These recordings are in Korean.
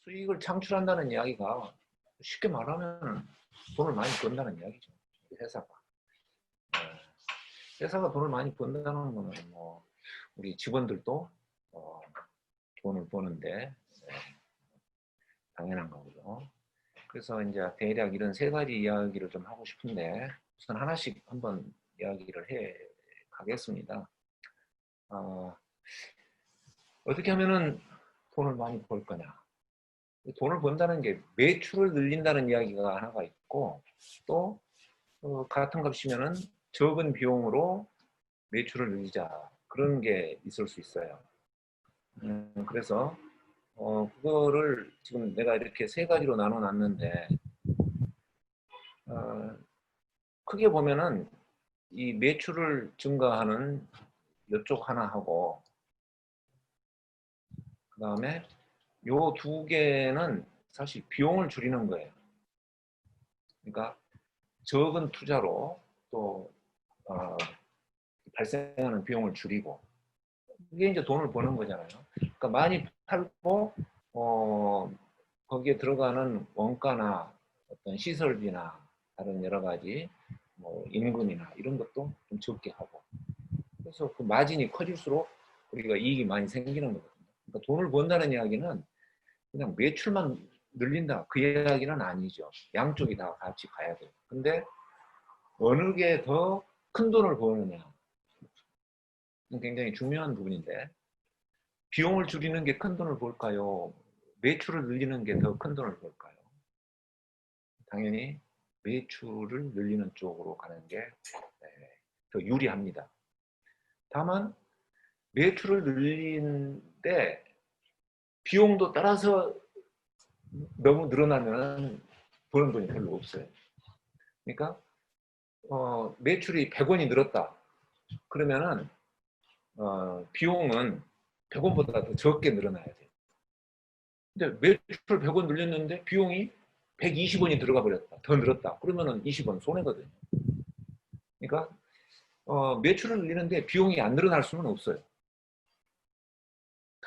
수익을 창출한다는 이야기가 쉽게 말하면 돈을 많이 번다는 이야기죠. 회사가. 회사가 돈을 많이 번다는 거는 뭐 우리 직원들도 돈을 버는데 당연한 거고요. 그래서 이제 대략 이런 세 가지 이야기를 좀 하고 싶은데 우선 하나씩 한번 이야기를 해 가겠습니다. 어떻게 하면은 돈을 많이 벌 거냐? 돈을 번다는 게 매출을 늘린다는 이야기가 하나가 있고 또 같은 값이면은 적은 비용으로 매출을 늘리자 그런 게 있을 수 있어요. 그래서 그거를 지금 내가 이렇게 세 가지로 나눠 놨는데 크게 보면은 이 매출을 증가하는 이쪽 하나 하고 그 다음에 요 두 개는 사실 비용을 줄이는 거예요. 그러니까 적은 투자로 또 발생하는 비용을 줄이고 이게 이제 돈을 버는 거잖아요. 그러니까 많이 팔고 거기에 들어가는 원가나 어떤 시설비나 다른 여러 가지 뭐 임금이나 이런 것도 좀 적게 하고 그래서 그 마진이 커질수록 우리가 이익이 많이 생기는 거거든요. 그러니까 돈을 번다는 이야기는 그냥 매출만 늘린다 그 이야기는 아니죠. 양쪽이 다 같이 가야 돼요. 근데 어느 게 더 큰 돈을 버느냐 굉장히 중요한 부분인데 비용을 줄이는 게 큰 돈을 벌까요? 매출을 늘리는 게 더 큰 돈을 벌까요? 당연히 매출을 늘리는 쪽으로 가는 게 더 유리합니다. 다만 매출을 늘리는데 비용도 따라서 너무 늘어나면 버는 돈이 별로 없어요. 그러니까 매출이 100원이 늘었다. 그러면은 비용은 100원보다 더 적게 늘어나야 돼요. 근데 매출 100원 늘렸는데 비용이 120원이 들어가 버렸다. 더 늘었다. 그러면은 20원 손해거든요. 그러니까 매출을 늘리는데 비용이 안 늘어날 수는 없어요.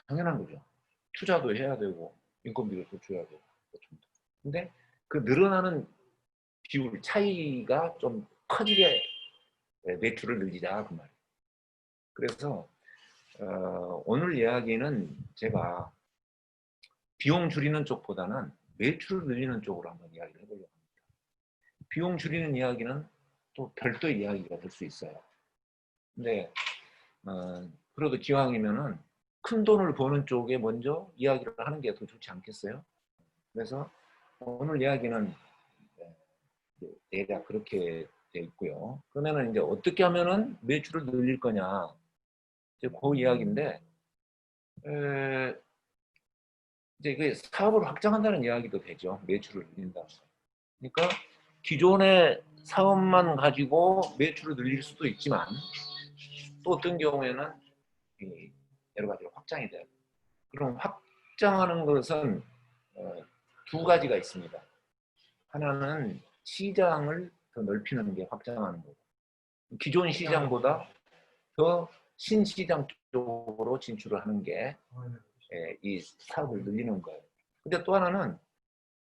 당연한 거죠. 투자도 해야 되고 인건비도 더 줘야 되고. 근데 그 늘어나는 비율 차이가 좀 커지게 매출을 늘리자 그 말이에요. 그래서 오늘 이야기는 제가 비용 줄이는 쪽보다는 매출을 늘리는 쪽으로 한번 이야기를 해보려고 합니다. 비용 줄이는 이야기는 또 별도의 이야기가 될 수 있어요. 근데 그래도 기왕이면은 큰 돈을 버는 쪽에 먼저 이야기를 하는 게 더 좋지 않겠어요? 그래서 오늘 이야기는 대략 그렇게 돼 있고요. 그러면은 이제 어떻게 하면은 매출을 늘릴 거냐 이제 그 이야기인데 이제 그 사업을 확장한다는 이야기도 되죠. 매출을 늘린다. 그러니까 기존의 사업만 가지고 매출을 늘릴 수도 있지만 또 어떤 경우에는 여러 가지로 확장이 돼요. 그럼 확장하는 것은 두 가지가 있습니다. 하나는 시장을 더 넓히는 게 확장하는 거고 기존 시장보다 더 신시장 쪽으로 진출을 하는 게 이 사업을 늘리는 거예요. 근데 또 하나는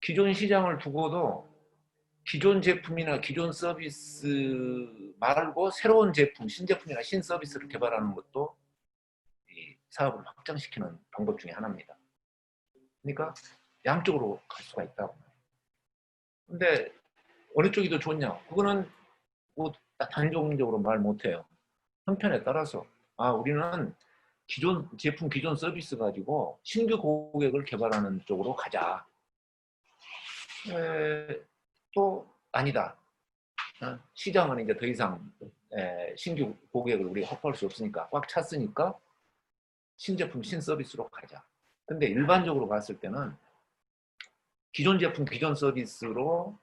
기존 시장을 두고도 기존 제품이나 기존 서비스 말고 새로운 제품, 신제품이나 신서비스를 개발하는 것도 이 사업을 확장시키는 방법 중에 하나입니다. 그러니까 양쪽으로 갈 수가 있다고. 근데 어느 쪽이 더 좋냐? 그거는 뭐 단정적으로 말 못해요. 형편에 따라서 우리는 기존 제품, 기존 서비스 가지고 신규 고객을 개발하는 쪽으로 가자. 또 아니다. 시장은 이제 더 이상 신규 고객을 우리가 확보할 수 없으니까 꽉 찼으니까 신제품, 신서비스로 가자. 근데 일반적으로 봤을 때는 기존 제품, 기존 서비스로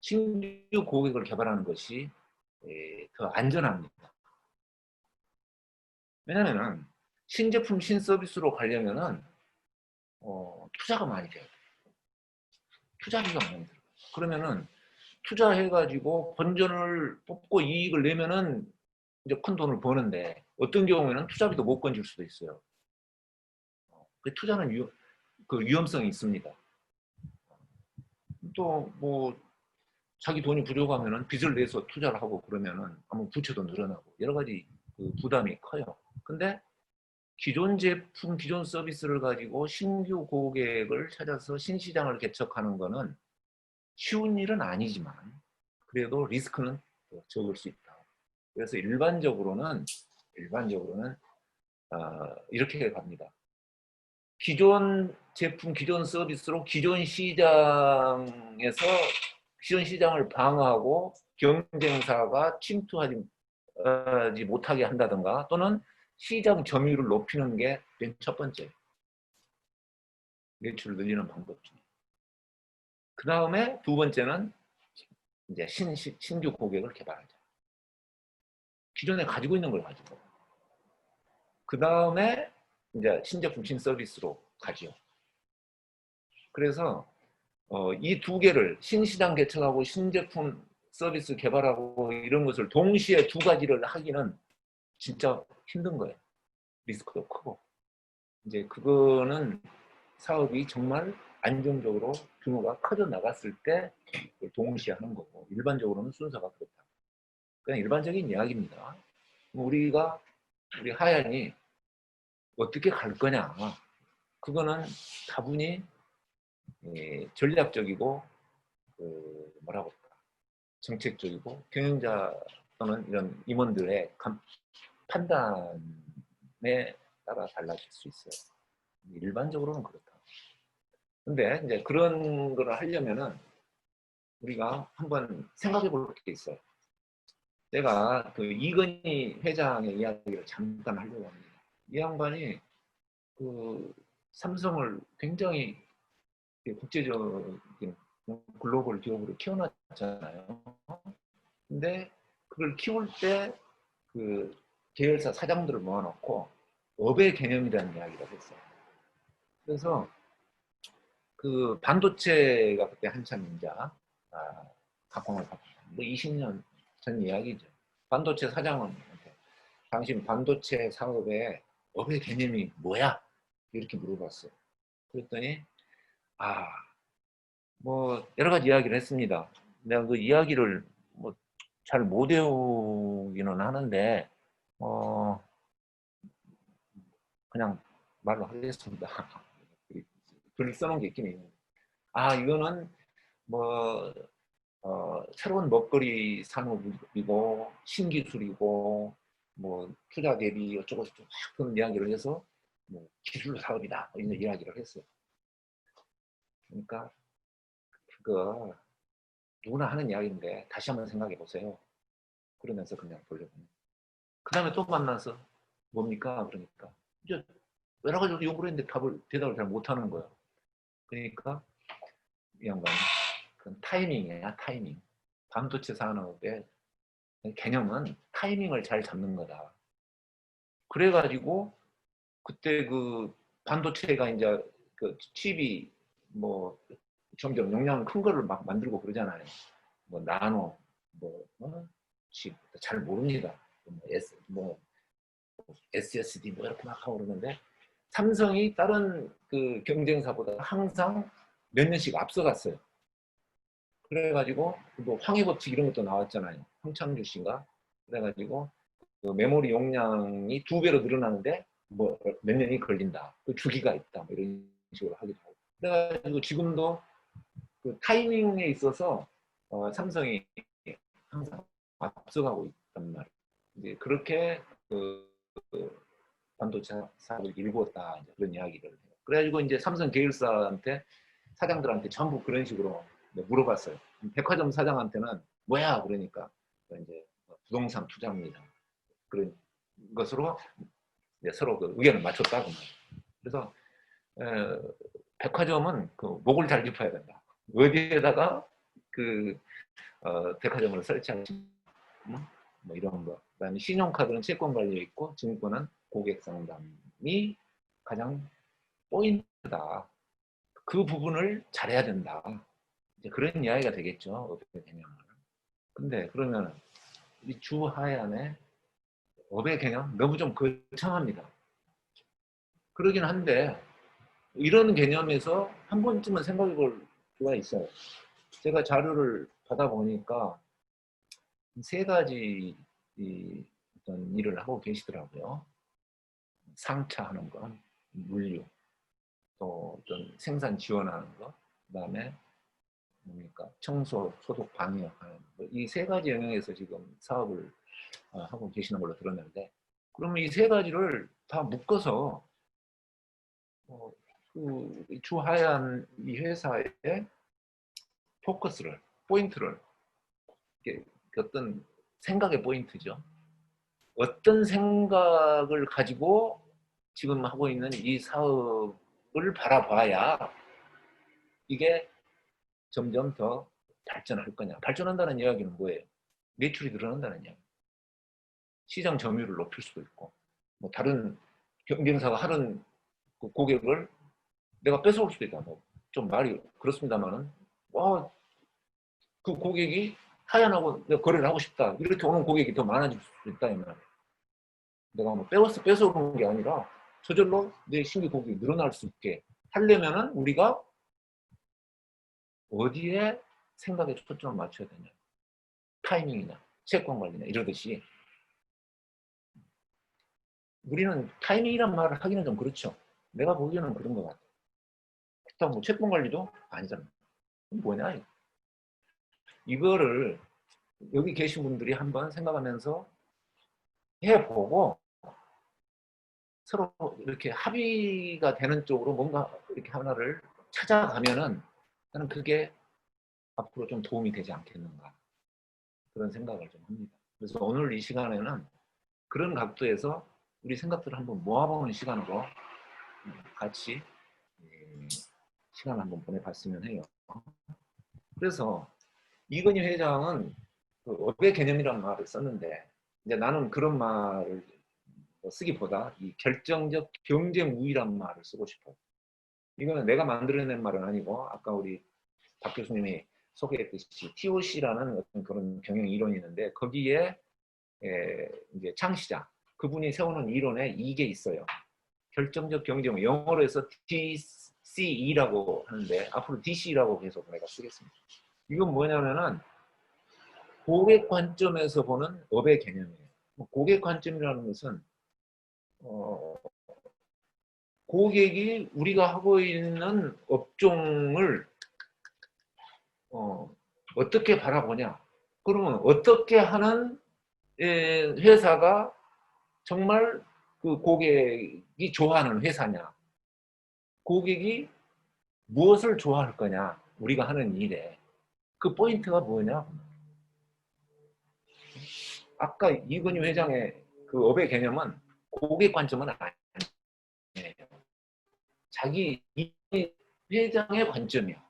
신규 고객을 개발하는 것이 더 안전합니다. 왜냐하면 신제품, 신서비스로 가려면은 투자가 많이 돼요. 투자비가 많이 들어요. 그러면은 투자해가지고 본전을 뽑고 이익을 내면은 이제 큰 돈을 버는데 어떤 경우에는 투자비도 못 건질 수도 있어요. 그 투자는 그 위험성이 있습니다. 또 뭐 자기 돈이 부족하면은 빚을 내서 투자를 하고 그러면은 아무 부채도 늘어나고 여러 가지 그 부담이 커요. 근데 기존 제품, 기존 서비스를 가지고 신규 고객을 찾아서 신시장을 개척하는 거는 쉬운 일은 아니지만 그래도 리스크는 적을 수 있다. 그래서 일반적으로는 이렇게 갑니다. 기존 제품, 기존 서비스로 기존 시장을 방어하고 경쟁사가 침투하지 못하게 한다든가 또는 시장 점유율을 높이는 게 맨 첫 번째 매출을 늘리는 방법 중에. 그 다음에 두 번째는 이제 신규 고객을 개발하자. 기존에 가지고 있는 걸 가지고. 그 다음에 이제 신제품, 신서비스로 가죠. 그래서 이 두 개를 신시장 개척하고 신제품 서비스 개발하고 이런 것을 동시에 두 가지를 하기는 진짜 힘든 거예요. 리스크도 크고. 이제 그거는 사업이 정말 안정적으로 규모가 커져 나갔을 때 동시에 하는 거고 일반적으로는 순서가 그렇다. 그냥 일반적인 이야기입니다. 우리 하얀이 어떻게 갈 거냐. 그거는 다분히 전략적이고 뭐라고 할까 정책적이고 경영자 또는 이런 임원들의 판단에 따라 달라질 수 있어요. 일반적으로는 그렇다. 근데 이제 그런 걸 하려면은 우리가 한번 생각해 볼 게 있어요. 제가 그 이건희 회장의 이야기를 잠깐 하려고 합니다. 이 양반이 그 삼성을 굉장히 국제적인 글로벌 기업으로 키워놨잖아요. 근데 그걸 키울 때 그 계열사 사장들을 모아놓고 업의 개념이라는 이야기를 했어요. 그래서 그 반도체가 그때 한참 이제 각광을 받고 뭐 20년 전 이야기죠. 반도체 사장은 당신 반도체 사업의 업의 개념이 뭐야? 이렇게 물어봤어요. 그랬더니 뭐 여러 가지 이야기를 했습니다. 내가 그 이야기를 뭐 잘 못 외우기는 하는데 그냥 말로 하겠습니다. 글 써놓은 게 있긴 있는데 이거는 뭐 새로운 먹거리 산업이고 신기술이고 뭐 투자 대비 어쩌고저쩌고 막 그런 이야기를 해서 뭐 기술 사업이다 이런 이야기를 했어요. 그러니까 그거 누구나 하는 이야기인데 다시 한번 생각해 보세요. 그러면서 그냥 돌려보내. 그 다음에 또 만나서 뭡니까? 그러니까 이제 여러 가지 요구를 했는데 대답을 잘 못하는 거예요. 그러니까 이 양반이 그건 타이밍이야, 타이밍. 반도체 산업의 개념은 타이밍을 잘 잡는 거다. 그래가지고 그때 그 반도체가 이제 그 칩이 뭐 점점 용량 큰 거를 막 만들고 그러잖아요. 뭐 나노, 칩 잘 모릅니다. 뭐 SSD 뭐 이렇게 막 하고 그러는데 삼성이 다른 그 경쟁사보다 항상 몇 년씩 앞서갔어요. 그래가지고 뭐 황해 법칙 이런 것도 나왔잖아요. 황창규 씨인가? 그래가지고 그 메모리 용량이 2배로 늘어나는데 뭐 몇 년이 걸린다. 그 주기가 있다. 뭐 이런 식으로 하기도 하고. 그래가지고 지금도 그 타이밍에 있어서 삼성이 항상 앞서가고 있단 말이에요. 이제 그렇게 그 반도체 사업을 일구었다 그런 이야기를 해요. 그래가지고 이제 삼성 계열사한테 사장들한테 전부 그런 식으로 물어봤어요. 백화점 사장한테는 뭐야 그러니까 이제 부동산 투자입니다. 그런 것으로 이제 서로 그 의견을 맞췄다고 말이에요. 그래서 백화점은 그 목을 잘 짚어야 된다. 어디에다가 그 백화점을 설치할지 뭐 이런 거. 그다음에 신용카드는 채권 관리에 있고 증권은 고객 상담이 가장 포인트다. 그 부분을 잘해야 된다. 이제 그런 이야기가 되겠죠. 어떻게 되냐면. 근데 그러면 이 주하얀의 업의 개념 너무 좀 거창합니다. 그러긴 한데 이런 개념에서 한 번쯤은 생각해 볼 필요가 있어요. 제가 자료를 받아보니까 세 가지 어떤 일을 하고 계시더라고요. 상차하는 거, 물류, 또 어떤 생산 지원하는 거, 그다음에 뭡니까 청소, 소독, 방역하는 거. 이 세 가지 영역에서 지금 사업을 하고 계시는 걸로 들었는데, 그러면 이 세 가지를 다 묶어서 그 주하얀 이 회사의 포커스를, 포인트를, 어떤 생각의 포인트죠. 어떤 생각을 가지고 지금 하고 있는 이 사업을 바라봐야 이게 점점 더 발전할 거냐. 발전한다는 이야기는 뭐예요? 매출이 늘어난다는 이야기. 시장 점유율을 높일 수도 있고, 뭐 다른 경쟁사가 하는 그 고객을 내가 뺏어올 수도 있다. 뭐 좀 말이 그렇습니다만은, 그 고객이 하얀하고 내가 거래를 하고 싶다. 이렇게 오는 고객이 더 많아질 수 있다. 이 말. 내가 뭐 뺏어오는 게 아니라 저절로 내 신규 고객이 늘어날 수 있게 하려면은 우리가 어디에 생각에 초점을 맞춰야 되냐. 타이밍이냐, 채권 관리냐, 이러듯이. 우리는 타이밍이란 말을 하기는 좀 그렇죠. 내가 보기에는 그런 것 같아. 일단 뭐 채권 관리도 아니잖아. 뭐냐, 이거. 이거를 여기 계신 분들이 한번 생각하면서 해보고 서로 이렇게 합의가 되는 쪽으로 뭔가 이렇게 하나를 찾아가면은 나는 그게 앞으로 좀 도움이 되지 않겠는가, 그런 생각을 좀 합니다. 그래서 오늘 이 시간에는 그런 각도에서 우리 생각들을 한번 모아보는 시간으로 같이 시간을 한번 보내봤으면 해요. 그래서 이건희 회장은 그 업의 개념이라는 말을 썼는데, 이제 나는 그런 말을 쓰기보다 이 결정적 경쟁 우위라는 말을 쓰고 싶어요. 이거는 내가 만들어낸 말은 아니고, 아까 우리 박 교수님이 소개했듯이 TOC라는 어떤 그런 경영 이론이 있는데, 거기에 이제 창시자, 그분이 세우는 이론에 이게 있어요. 결정적 경쟁, 영어로 해서 DCE라고 하는데 앞으로 DC라고 계속 내가 쓰겠습니다. 이건 뭐냐면은 고객 관점에서 보는 업의 개념이에요. 고객 관점이라는 것은 고객이 우리가 하고 있는 업종을 어떻게 바라보냐. 그러면 어떻게 하는 회사가 정말 그 고객이 좋아하는 회사냐. 고객이 무엇을 좋아할 거냐. 우리가 하는 일에. 그 포인트가 뭐냐. 아까 이건희 회장의 그 업의 개념은 고객 관점은 아니에요. 자기 회장의 관점이야.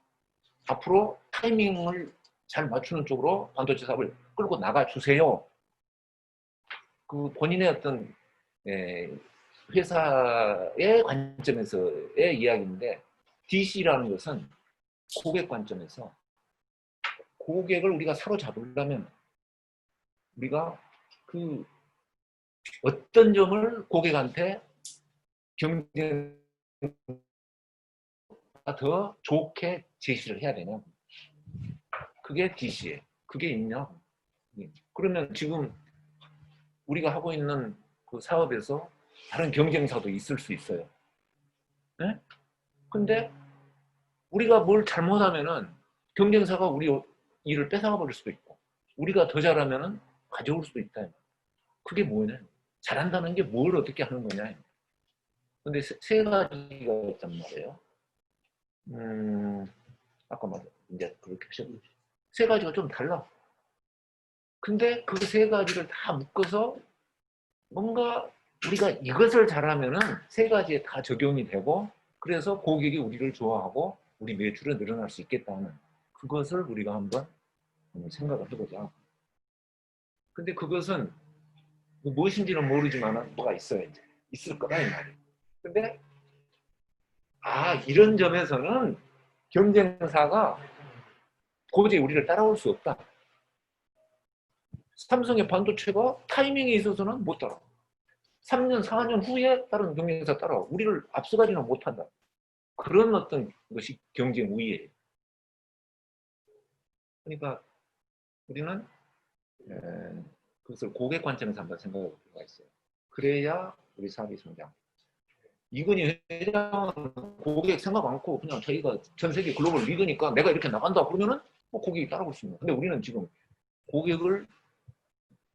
앞으로 타이밍을 잘 맞추는 쪽으로 반도체 사업을 끌고 나가주세요. 그 본인의 어떤 회사의 관점에서의 이야기인데, DC라는 것은 고객 관점에서 고객을 우리가 사로잡으려면 우리가 그 어떤 점을 고객한테 경쟁 더 좋게 제시를 해야 되냐. 그게 DC예요. 그게 있냐. 그러면 지금 우리가 하고 있는 그 사업에서 다른 경쟁사도 있을 수 있어요. 네? 근데 우리가 뭘 잘못하면은 경쟁사가 우리 일을 뺏어가 버릴 수도 있고, 우리가 더 잘하면은 가져올 수도 있다. 그게 뭐냐? 잘한다는 게 뭘 어떻게 하는 거냐. 근데 세 가지가 있단 말이에요. 아까 말 이제 그렇게 세 가지가 좀 달라. 근데 그 세 가지를 다 묶어서 뭔가 우리가 이것을 잘하면은 세 가지에 다 적용이 되고, 그래서 고객이 우리를 좋아하고 우리 매출이 늘어날 수 있겠다는 그것을 우리가 한번 생각을 해보자. 근데 그것은 무엇인지는 모르지만 뭐가 있어요. 이제 있을 거다 이 말이에요. 근데 이런 점에서는 경쟁사가 도저히 우리를 따라올 수 없다. 삼성의 반도체가 타이밍에 있어서는 못 따라. 3년, 4년 후에 다른 경쟁사 따라와. 우리를 앞서가지는 못한다. 그런 어떤 것이 경쟁 우위예요. 그러니까 우리는 그것을 고객 관점에서 한번 생각해 볼 필요가 있어요. 그래야 우리 사업이 성장. 이건희 회장은 고객 생각 많고 그냥 저희가 전 세계 글로벌 리더니까 내가 이렇게 나간다 그러면은 고객이 따라올 수 있는. 근데 우리는 지금 고객을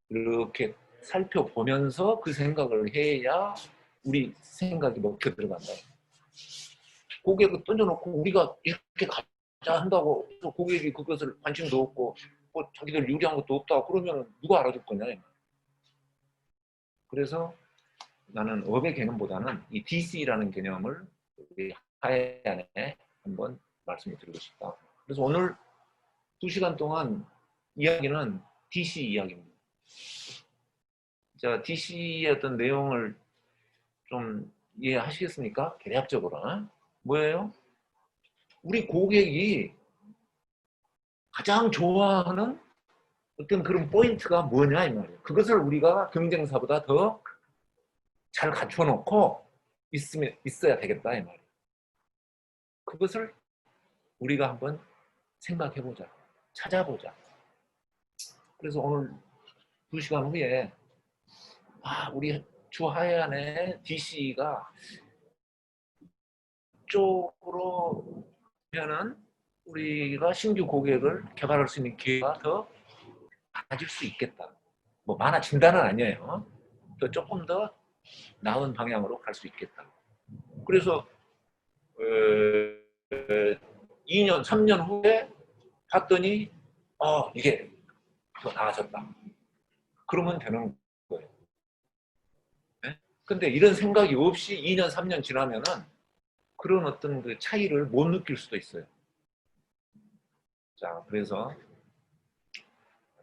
이렇게 살펴보면서 그 생각을 해야 우리 생각이 먹혀 들어간다. 고객을 던져놓고 우리가 이렇게 가자 한다고 고객이 그것을 관심도 없고 뭐 자기들 유리한 것도 없다 그러면 누가 알아줄 거냐. 그래서 나는 업의 개념보다는 이 DC라는 개념을 우리 하얀에 한번 말씀을 드리고 싶다. 그래서 오늘 2시간 동안 이야기는 DC 이야기입니다. 자, DC의 어떤 내용을 좀 이해하시겠습니까? 대략적으로. 뭐예요? 우리 고객이 가장 좋아하는 어떤 그런 포인트가 뭐냐 이 말이에요. 그것을 우리가 경쟁사보다 더 잘 갖춰놓고 있어야 되겠다 이 말이에요. 그것을 우리가 한번 생각해보자. 찾아보자. 그래서 오늘 2시간 후에 우리 주하얀의 DC가 쪽으로 하면은 우리가 신규 고객을 개발할 수 있는 기회가 더 많아질 수 있겠다. 뭐 많아진다는 아니에요. 또 조금 더 나은 방향으로 갈 수 있겠다. 그래서 2년, 3년 후에 봤더니 이게 더 나아졌다. 그러면 되는 거예요. 네? 근데 이런 생각이 없이 2년, 3년 지나면은 그런 어떤 그 차이를 못 느낄 수도 있어요. 자, 그래서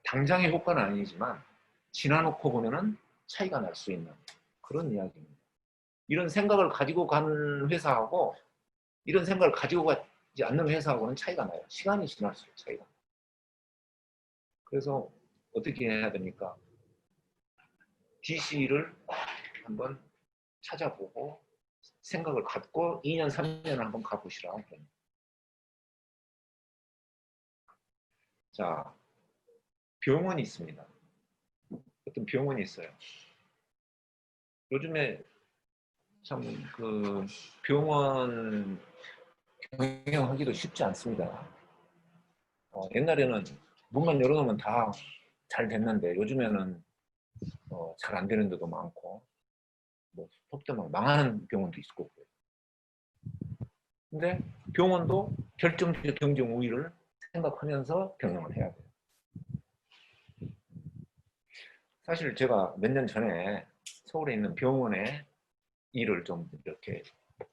당장의 효과는 아니지만 지나놓고 보면은 차이가 날 수 있는 그런 이야기입니다. 이런 생각을 가지고 가는 회사하고 이런 생각을 가지고 가지 않는 회사하고는 차이가 나요. 시간이 지날수록 차이가 나요. 그래서 어떻게 해야 됩니까? DC를 한번 찾아보고 생각을 갖고 2년, 3년을 한번 가보시라. 자, 병원이 있습니다. 어떤 병원이 있어요. 요즘에 참 그 병원 경영하기도 쉽지 않습니다. 옛날에는 문만 열어놓으면 다 잘 됐는데 요즘에는 잘 안 되는 데도 많고 뭐 속되면 망하는 병원도 있고 그래요. 근데 병원도 결정적 경쟁 우위를 생각하면서 경영을 해야 돼요. 사실 제가 몇 년 전에 서울에 있는 병원에 일을 좀 이렇게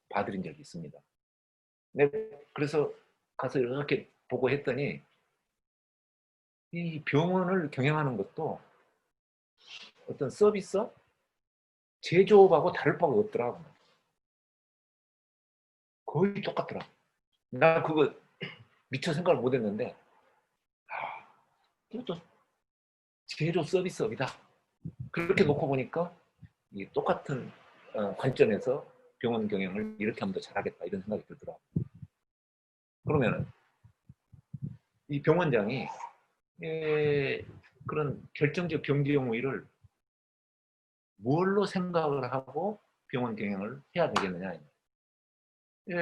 봐드린 적이 있습니다. 네, 그래서 가서 이렇게 보고 했더니 이 병원을 경영하는 것도 어떤 서비스, 제조업하고 다를 바가 없더라고요. 거의 똑같더라고요. 나 그거 미처 생각을 못 했는데 이것도 제조 서비스업이다. 그렇게 놓고 보니까 이 똑같은 관점에서 병원 경영을 이렇게 하면 더 잘하겠다 이런 생각이 들더라고요. 그러면은 이 병원장이 그런 결정적 경제용 우위를 뭘로 생각을 하고 병원 경영을 해야 되겠느냐.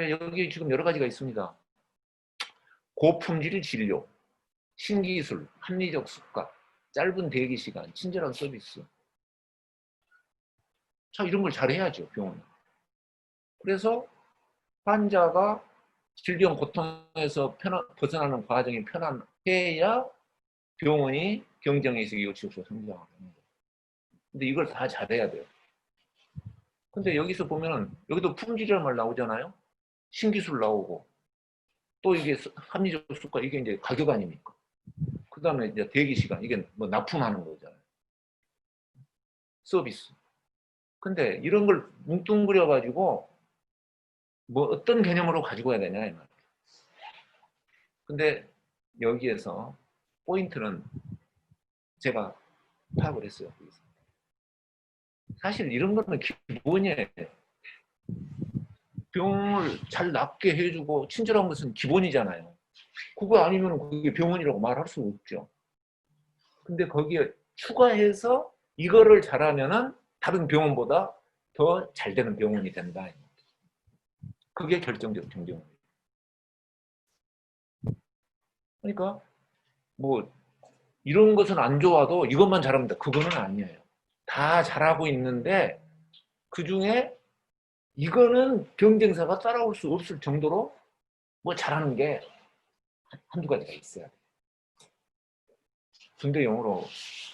여기 지금 여러 가지가 있습니다. 고품질 진료, 신기술, 합리적 수가, 짧은 대기 시간, 친절한 서비스. 자, 이런 걸 잘해야죠, 병원은. 그래서 환자가 질병 고통에서 벗어나는 과정이 편안해야 병원이 경쟁에서 이어지고 성장을 하는 거예요. 근데 이걸 다 잘해야 돼요. 근데 여기서 보면은 여기도 품질이라는 말 나오잖아요. 신기술 나오고 또 이게 합리적 수가 이게 이제 가격 아닙니까? 그 다음에 이제 대기 시간 이게 뭐 납품하는 거잖아요. 서비스. 근데 이런 걸 뭉뚱그려 가지고 뭐 어떤 개념으로 가지고 해야 되냐 이 말이에요. 근데 여기에서 포인트는 제가 파악을 했어요. 사실 이런 거는 기본이에요. 병을 잘 낫게 해주고 친절한 것은 기본이잖아요. 그거 아니면 그게 병원이라고 말할 수 없죠. 근데 거기에 추가해서 이거를 잘하면은 다른 병원보다 더 잘 되는 병원이 된다. 그게 결정적 경쟁이에요. 그러니까 뭐 이런 것은 안 좋아도 이것만 잘합니다. 그거는 아니에요. 다 잘하고 있는데 그중에 이거는 경쟁사가 따라올 수 없을 정도로 뭐 잘하는 게 한두 가지가 있어야 돼요. 군대 용어로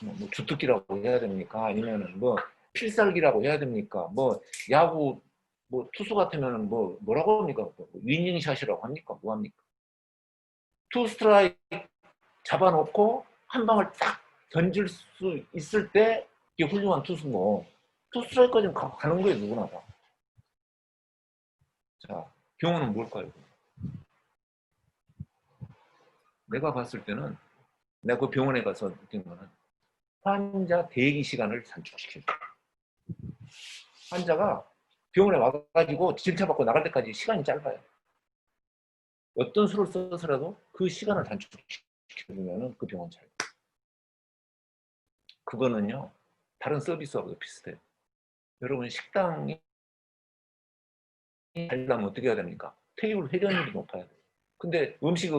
뭐 주특기라고 해야 됩니까? 아니면은 뭐 필살기라고 해야 됩니까? 뭐 야구 뭐 투수 같으면은 뭐라고 합니까? 위닝샷이라고 합니까? 뭐 합니까? 투 스트라이크 잡아놓고 한 방을 딱 던질 수 있을 때 이게 훌륭한 투수고 투 스트라이크까지는 가는 거예요, 누구나 다. 자, 병원은 뭘까요? 내가 봤을 때는 내가 그 병원에 가서 느낀 거는 환자 대기 시간을 단축시켜요. 환자가 병원에 와가지고 진찰받고 나갈 때까지 시간이 짧아요. 어떤 수를 써서라도 그 시간을 단축시켜주면 그 병원 잘. 그거는요, 다른 서비스하고도 비슷해요. 여러분, 식당이 하려면 어떻게 해야 됩니까? 테이블 회전율이 높아야 돼요. 근데 음식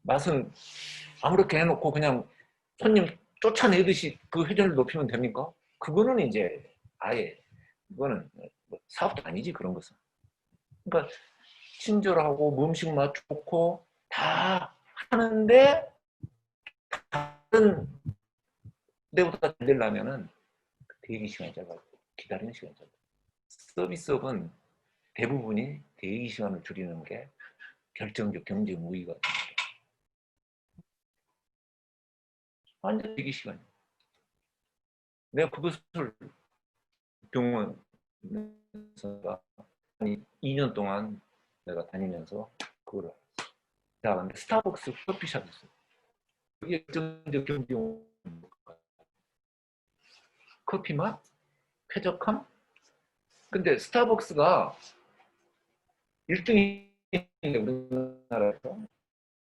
맛은 아무렇게 해놓고 그냥 손님 쫓아내듯이 그 회전을 높이면 됩니까? 그거는 이제 아예 이거는 사업도 아니지 그런 것은. 그러니까 친절하고 음식 맛 좋고 다 하는데 다른 데보다 잘 되려면은 대기 시간이 짧아요. 기다리는 시간이 짧아요. 서비스업은 대부분이 대기 시간을 줄이는 게 결정적 경쟁 우위가 됩니다. 완전 대기 시간이에요. 내가 그것을 병원에서 2년 동안 내가 다니면서 그걸 알았어. 자, 근데 스타벅스 커피숍 있어요. 그게 결정적 경쟁 커피 맛? 쾌적함? 근데 스타벅스가 1등이 우리나라에서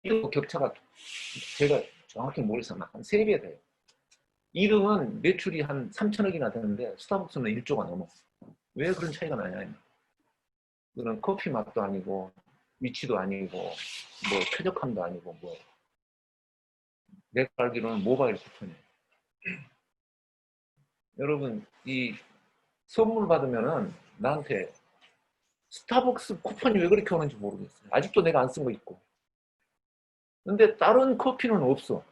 이거 격차가 제가 정확히 모르겠어요. 한 3배 돼요. 2등은 매출이 한 3천억이나 되는데 스타벅스는 1조가 넘어. 왜 그런 차이가 나냐? 그런 커피 맛도 아니고 위치도 아니고 뭐 쾌적함도 아니고 뭐 내가 알기로는 모바일 쿠폰이에요. 여러분 이 선물 받으면은 나한테 스타벅스 쿠폰이 왜 그렇게 오는지 모르겠어요. 아직도 내가 안 쓴 거 있고. 근데 다른 커피는 없어.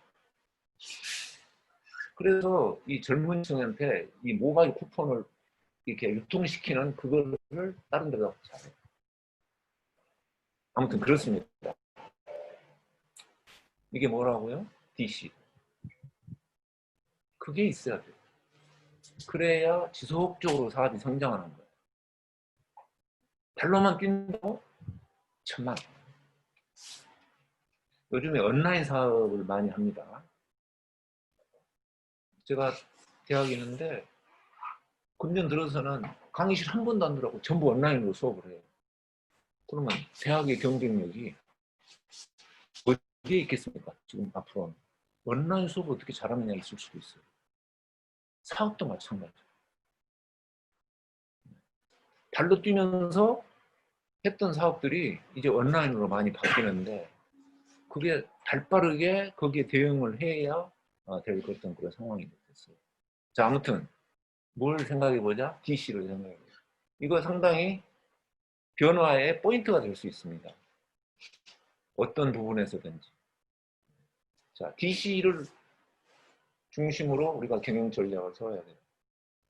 그래서 이 젊은 층한테 이 모바일 쿠폰을 이렇게 유통시키는 그거를 다른 데다 잘해. 아무튼 그렇습니다. 이게 뭐라고요? DC. 그게 있어야 돼요. 그래야 지속적으로 사업이 성장하는 거예요. 발로만 뛴다고? 천만. 요즘에 온라인 사업을 많이 합니다. 제가 대학에 있는데 금년 들어서는 강의실 한 번도 안 들어가고 전부 온라인으로 수업을 해요. 그러면 대학의 경쟁력이 어디에 있겠습니까? 지금 앞으로는. 온라인 수업을 어떻게 잘하느냐 있을 수도 있어요. 사업도 마찬가지죠. 발로 뛰면서 했던 사업들이 이제 온라인으로 많이 바뀌는데 그게 발빠르게 거기에 대응을 해야 될 어떤 그런 상황이 됐어요. 자, 아무튼 뭘 생각해보자? DC를 생각해보자. 이거 상당히 변화의 포인트가 될 수 있습니다. 어떤 부분에서든지. 자, DC를 중심으로 우리가 경영 전략을 세워야 돼요.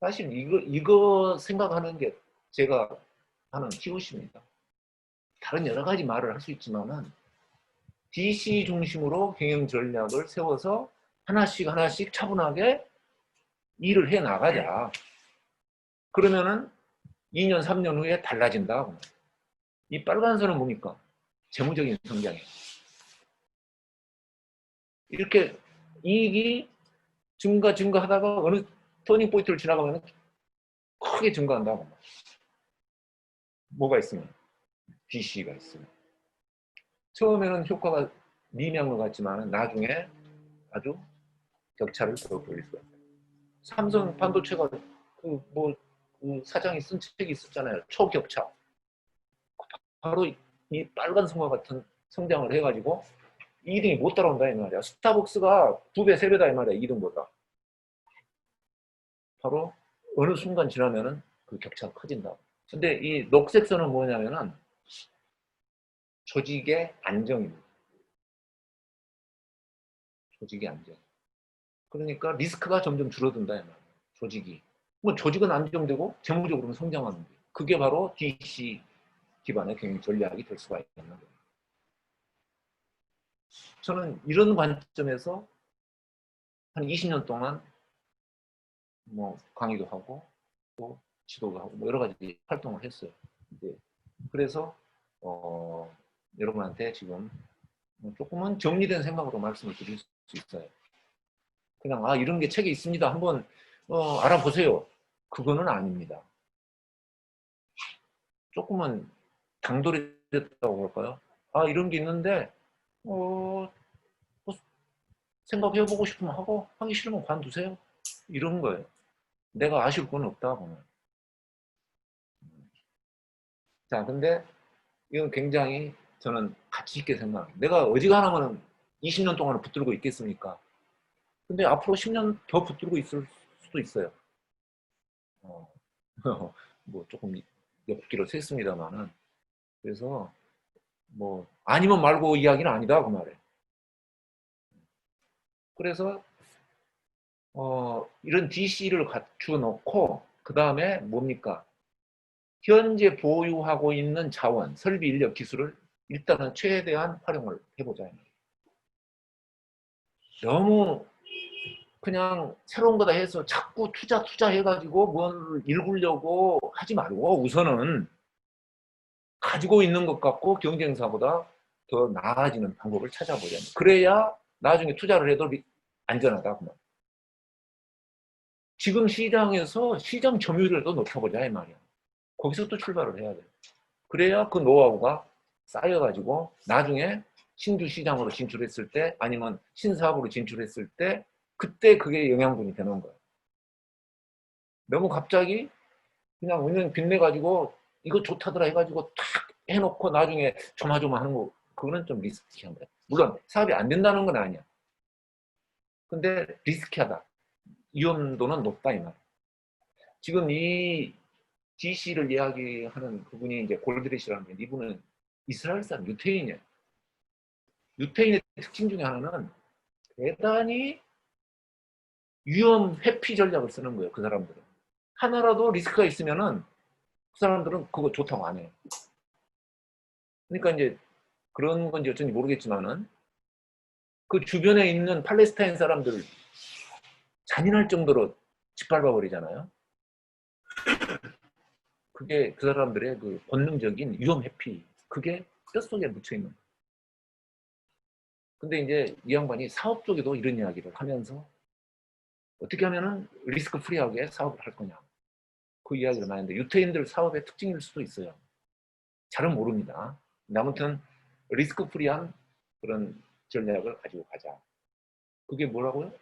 사실 이거 생각하는 게 제가 하는 키우십니다. 다른 여러 가지 말을 할 수 있지만은 DC 중심으로 경영 전략을 세워서 하나씩 하나씩 차분하게 일을 해 나가자. 그러면은 2년, 3년 후에 달라진다. 이 빨간 선은 뭡니까? 재무적인 성장이에요. 이렇게 이익이 증가하다가 어느 터닝 포인트를 지나가면 크게 증가한다고. 뭐가 있으면 DC가 있어요. 처음에는 효과가 미미한 것 같지만 나중에 아주 격차를 더 벌릴 수가 있어요. 삼성 반도체가 그 사장이 쓴 책이 있었잖아요. 초격차. 바로 이 빨간 송과 같은 성장을 해가지고 2등이 못 따라온다 이 말이야. 스타벅스가 2배, 3배다 이 말이야. 2등보다. 바로 어느 순간 지나면은 그 격차가 커진다. 근데 이 녹색선은 뭐냐면은 조직의 안정입니다. 조직의 안정. 그러니까 리스크가 점점 줄어든다 이 말이야. 조직이. 뭐 조직은 안정되고 재무적으로는 성장하는 거예요. 그게 바로 DC 기반의 경영 전략이 될 수가 있는 거예요. 저는 이런 관점에서 한 20년 동안 뭐 강의도 하고 또 지도도 하고 뭐 여러 가지 활동을 했어요. 그래서 여러분한테 지금 조금은 정리된 생각으로 말씀을 드릴 수 있어요. 그냥 이런 게 책에 있습니다. 한번 알아보세요. 그거는 아닙니다. 조금은 당돌이 됐다고 할까요? 이런 게 있는데 뭐 생각해보고 싶으면 하고 하기 싫으면 관두세요. 이런 거예요. 내가 아쉬울 건 없다 보면. 자, 근데 이건 굉장히 저는 가치 있게 생각해요. 내가 어지간하면 20년 동안 붙들고 있겠습니까? 근데 앞으로 10년 더 붙들고 있을 수도 있어요. 어, 뭐 조금 옆길을 샜습니다만은. 그래서 뭐 아니면 말고 이야기는 아니다 그 말이에요. 그래서 이런 DC를 갖추어 놓고 그 다음에 뭡니까? 현재 보유하고 있는 자원, 설비, 인력, 기술을 일단은 최대한 활용을 해보자. 너무 그냥 새로운 거다 해서 자꾸 투자 해가지고 뭘 일구려고 하지 말고 우선은 가지고 있는 것 같고 경쟁사보다 더 나아지는 방법을 찾아보자. 그래야 나중에 투자를 해도 안전하다. 지금 시장에서 시장 점유율을 더 높여보자 이 말이야. 거기서 또 출발을 해야 돼. 그래야 그 노하우가 쌓여가지고 나중에 신규 시장으로 진출했을 때 아니면 신사업으로 진출했을 때 그때 그게 영양분이 되는 거야. 너무 갑자기 그냥 은행 빚내가지고 이거 좋다더라 해가지고 탁 해놓고 나중에 조마조마하는 거 그거는 좀 리스키한 거야. 물론 사업이 안 된다는 건 아니야. 근데 리스키하다. 위험도는 높다 이 말. 지금 이 GC를 이야기하는 그분이 이제 골드렛이라는 분, 이분은 이스라엘 사람 유태인이에요. 유태인의 특징 중에 하나는 대단히 위험 회피 전략을 쓰는 거예요. 그 사람들은. 하나라도 리스크가 있으면은 그 사람들은 그거 좋다고 안 해요. 그러니까 이제 그런 건지 어쩐지 모르겠지만은 그 주변에 있는 팔레스타인 사람들을 잔인할 정도로 짓밟아 버리잖아요. 그게 그 사람들의 그 본능적인 위험 회피. 그게 뼛속에 묻혀 있는 거예요. 근데 이제 이 양반이 사업 쪽에도 이런 이야기를 하면서 어떻게 하면은 리스크 프리하게 사업을 할 거냐. 그 이야기를 많이 하는데 유태인들 사업의 특징일 수도 있어요. 잘은 모릅니다. 아무튼 리스크 프리한 그런 전략을 가지고 가자. 그게 뭐라고요?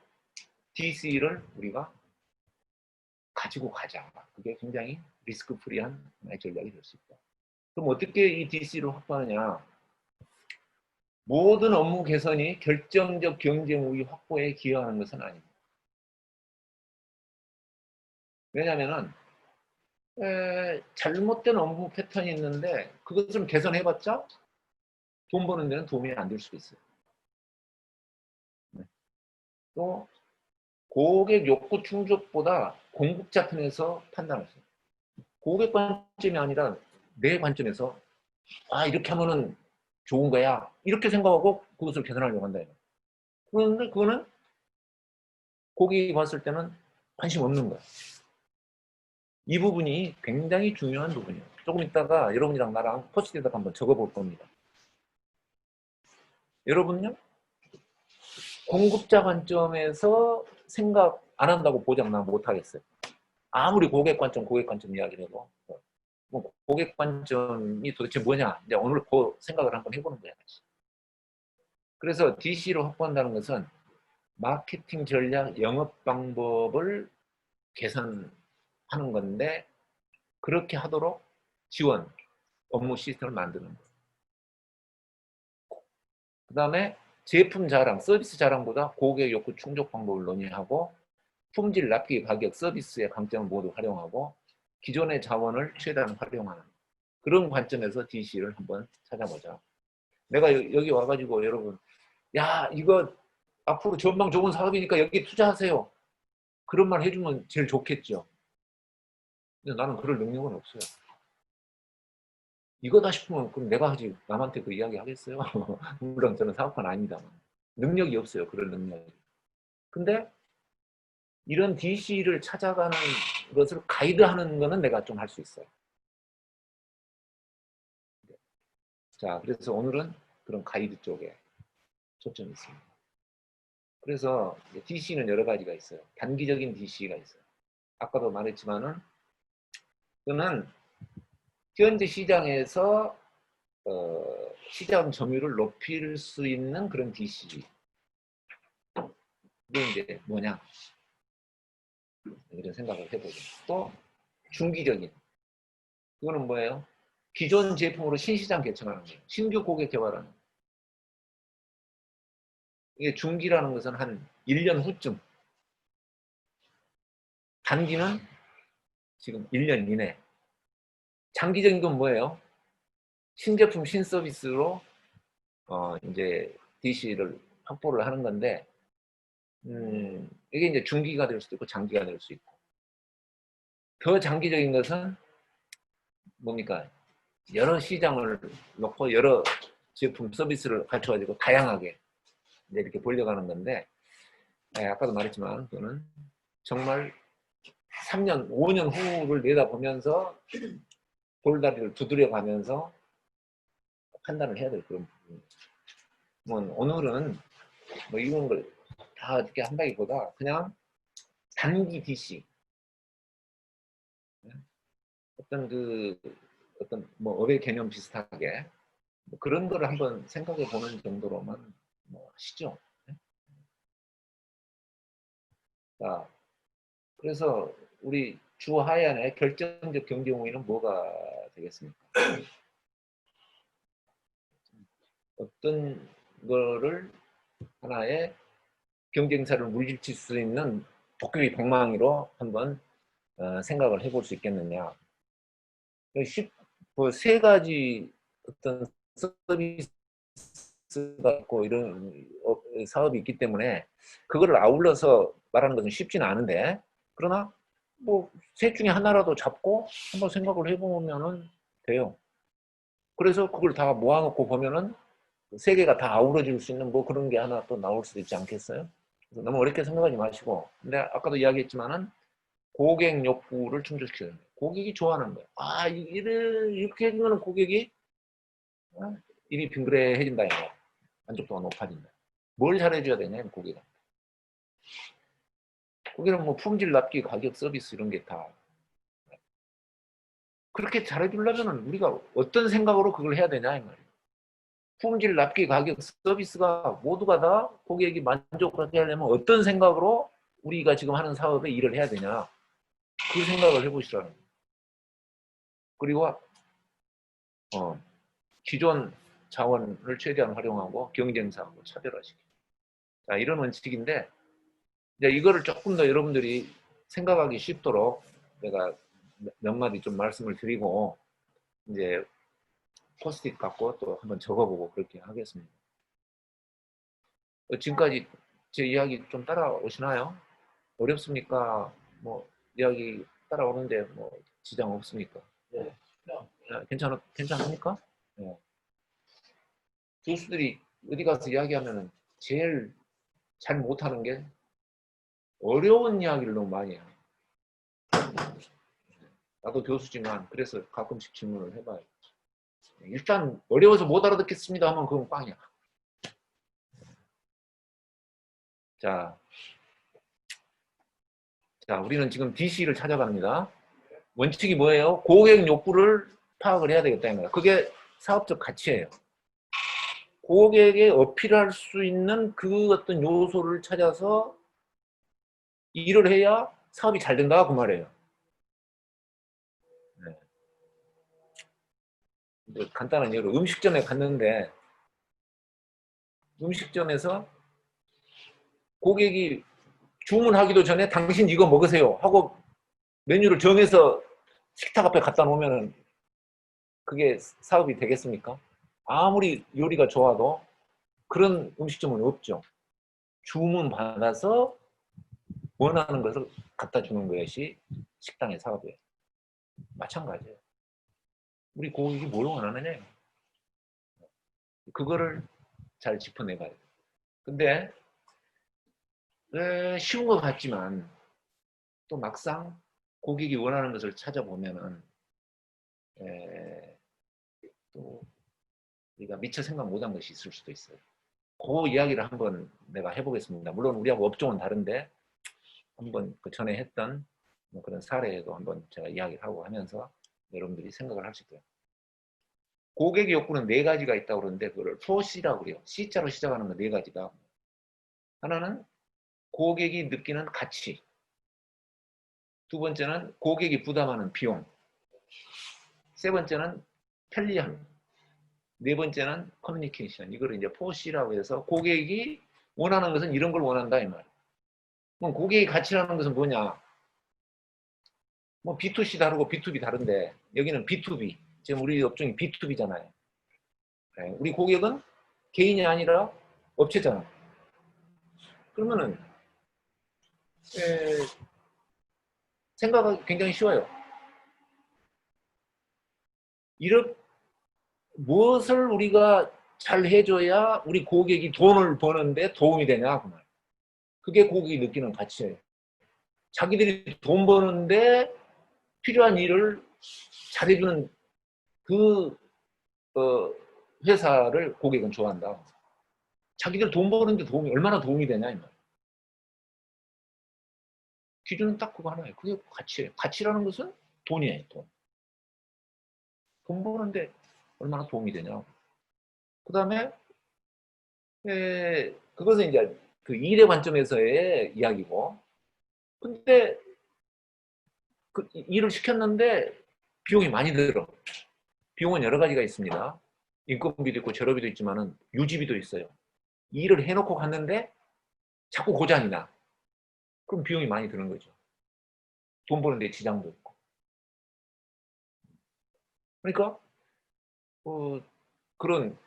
DC를 우리가 가지고 가자. 그게 굉장히 리스크 프리한 전략이 될 수 있다. 그럼 어떻게 이 DC를 확보하느냐? 모든 업무 개선이 결정적 경쟁 우위 확보에 기여하는 것은 아닙니다. 왜냐하면 잘못된 업무 패턴이 있는데 그것을 개선해봤자 돈 버는 데는 도움이 안 될 수도 있어요. 또 고객 욕구 충족보다 공급자 편에서 판단하세요. 고객 관점이 아니라 내 관점에서 이렇게 하면은 좋은 거야. 이렇게 생각하고 그것을 개선하려고 한다. 그런데 그거는 고객이 봤을 때는 관심 없는 거야. 이 부분이 굉장히 중요한 부분이에요. 조금 있다가 여러분이랑 나랑 포스트잇에다가 한번 적어볼 겁니다. 여러분요? 공급자 관점에서 생각 안 한다고 보장 난 못하겠어요. 아무리 고객 관점 이야기를 해도. 뭐 고객 관점이 도대체 뭐냐? 이제 오늘 그 생각을 한번 해보는 거야. 그래서 DC로 확보한다는 것은 마케팅 전략, 영업 방법을 개선하는 건데 그렇게 하도록 지원, 업무 시스템을 만드는 거예요. 그 다음에 제품 자랑, 서비스 자랑보다 고객 욕구 충족 방법을 논의하고 품질, 납기, 가격, 서비스의 강점을 모두 활용하고 기존의 자원을 최대한 활용하는 그런 관점에서 DC를 한번 찾아보자. 내가 여기 와가지고 여러분, 야, 이거 앞으로 전망 좋은 사업이니까 여기 투자하세요. 그런 말 해주면 제일 좋겠죠. 근데 나는 그럴 능력은 없어요. 이거다 싶으면 그럼 내가 하지 남한테 그 이야기 하겠어요? 물론 저는 사업가는 아닙니다만. 능력이 없어요. 그런 능력이. 근데 이런 DC를 찾아가는 것을 가이드하는 거는 내가 좀 할 수 있어요. 자, 그래서 오늘은 그런 가이드 쪽에 초점이 있습니다. 그래서 DC는 여러 가지가 있어요. 단기적인 DC가 있어요. 아까도 말했지만은 그는 현재 시장에서 시장 점유율을 높일 수 있는 그런 DC. 이게 이제 뭐냐? 이런 생각을 해보죠. 또 중기적인. 그거는 뭐예요? 기존 제품으로 신시장 개척하는 거예요. 신규 고객 개발하는 거예요. 이게 중기라는 것은 한 1년 후쯤. 단기는 지금 1년 이내. 장기적인 건 뭐예요? 신제품, 신서비스로 이제 DC를 확보를 하는 건데 이게 이제 중기가 될 수도 있고 장기가 될 수 있고 더 장기적인 것은 뭡니까? 여러 시장을 놓고 여러 제품 서비스를 갖춰가지고 다양하게 이제 이렇게 벌려가는 건데 아까도 말했지만 그거는 정말 3년, 5년 후를 내다보면서 돌다리를 두드려가면서 판단을 해야 될 그런 부분입니다. 뭐 오늘은 뭐 이런 걸 다 이렇게 한다기보다 그냥 단기 DC 어떤 어떤 뭐 업의 개념 비슷하게 뭐 그런 거를 한번 생각해 보는 정도로만 뭐 하시죠. 자, 그래서 우리 주하얀의 결정적 경제 용의는 뭐가 되겠습니까? 어떤 거를 하나의 경쟁사를 물리칠 수 있는 도깨비 방망이로 한번 생각을 해볼 수 있겠느냐. 세 가지 어떤 서비스가 있고 이런 사업이 있기 때문에 그거를 아울러서 말하는 것은 쉽지는 않은데 그러나 뭐 셋 중에 하나라도 잡고 한번 생각을 해보면은 돼요. 그래서 그걸 다 모아놓고 보면은 세 개가 다 아우러질 수 있는 뭐 그런 게 하나 또 나올 수도 있지 않겠어요? 너무 어렵게 생각하지 마시고 근데 아까도 이야기했지만은 고객 욕구를 충족시켜야 돼요. 고객이 좋아하는 거예요. 아, 이렇게 해주면 고객이 입이 빙그레해진다. 이거. 만족도가 높아진다. 뭘 잘해줘야 되냐, 고객은. 고객은 뭐 품질, 납기, 가격, 서비스 이런 게 다. 그렇게 잘해주려면 우리가 어떤 생각으로 그걸 해야 되냐, 이 말이에요. 품질, 납기, 가격, 서비스가 모두가 다 고객이 만족하게 하려면 어떤 생각으로 우리가 지금 하는 사업에 일을 해야 되냐. 그 생각을 해보시라는 거예요. 그리고 기존 자원을 최대한 활용하고 경쟁사하고 차별화시키고 자, 이런 원칙인데 이제 이거를 조금 더 여러분들이 생각하기 쉽도록 내가 몇 마디 좀 말씀을 드리고 이제 포스트잇 갖고 또 한번 적어보고 그렇게 하겠습니다. 지금까지 제 이야기 좀 따라오시나요? 어렵습니까? 뭐 이야기 따라오는데 뭐 지장 없습니까? 네. 괜찮습니까? 네. 교수들이 어디 가서 이야기하면 제일 잘 못하는 게 어려운 이야기를 너무 많이 해요. 나도 교수지만 그래서 가끔씩 질문을 해봐요. 일단 어려워서 못 알아듣겠습니다 하면 그건 꽝이야. 자, 우리는 지금 DC를 찾아갑니다. 원칙이 뭐예요? 고객 욕구를 파악을 해야 되겠다. 그게 사업적 가치예요. 고객에 어필할 수 있는 그 어떤 요소를 찾아서 일을 해야 사업이 잘 된다 그 말이에요. 네. 간단한 예로 음식점에 갔는데 음식점에서 고객이 주문하기도 전에 당신 이거 먹으세요 하고 메뉴를 정해서 식탁 앞에 갖다 놓으면 그게 사업이 되겠습니까? 아무리 요리가 좋아도 그런 음식점은 없죠. 주문 받아서 원하는 것을 갖다 주는 것이 식당의 사업이에요. 마찬가지예요. 우리 고객이 뭘 원하느냐. 그거를 잘 짚어내가야 돼요. 근데 쉬운 것 같지만 또 막상 고객이 원하는 것을 찾아보면은 또 우리가 미처 생각 못한 것이 있을 수도 있어요. 그 이야기를 한번 내가 해보겠습니다. 물론 우리하고 업종은 다른데 한번 그 전에 했던 뭐 그런 사례도 한번 제가 이야기를 하고 하면서 여러분들이 생각을 할 수 있고요. 고객의 욕구는 네 가지가 있다고 그러는데 그걸 4C라고 그래요. C자로 시작하는 거 네 가지다. 하나는 고객이 느끼는 가치. 두 번째는 고객이 부담하는 비용. 세 번째는 편리함. 네 번째는 커뮤니케이션. 이걸 이제 4C라고 해서 고객이 원하는 것은 이런 걸 원한다 이 말이에요. 그럼 고객이 가치라는 것은 뭐냐? 뭐 B2C 다르고 B2B 다른데 여기는 B2B. 지금 우리 업종이 B2B잖아요. 우리 고객은 개인이 아니라 업체잖아. 그러면은 생각하기 굉장히 쉬워요. 이렇게 무엇을 우리가 잘 해줘야 우리 고객이 돈을 버는데 도움이 되냐 그 말. 그게 고객이 느끼는 가치예요. 자기들이 돈 버는데 필요한 일을 잘해주는 그 회사를 고객은 좋아한다. 자기들 돈 버는데 도움이 얼마나 도움이 되냐 이 말. 기준은 딱 그거 하나예요. 그게 가치예요. 가치라는 것은 돈이에요. 돈. 돈 버는데 얼마나 도움이 되냐. 그 다음에 그것은 이제 그 일의 관점에서의 이야기고. 근데 그 일을 시켰는데 비용이 많이 들어. 비용은 여러 가지가 있습니다. 인건비도 있고 재료비도 있지만은 유지비도 있어요. 일을 해놓고 갔는데 자꾸 고장이 나. 그럼 비용이 많이 드는 거죠. 돈 버는데 지장도 있고. 그러니까 그런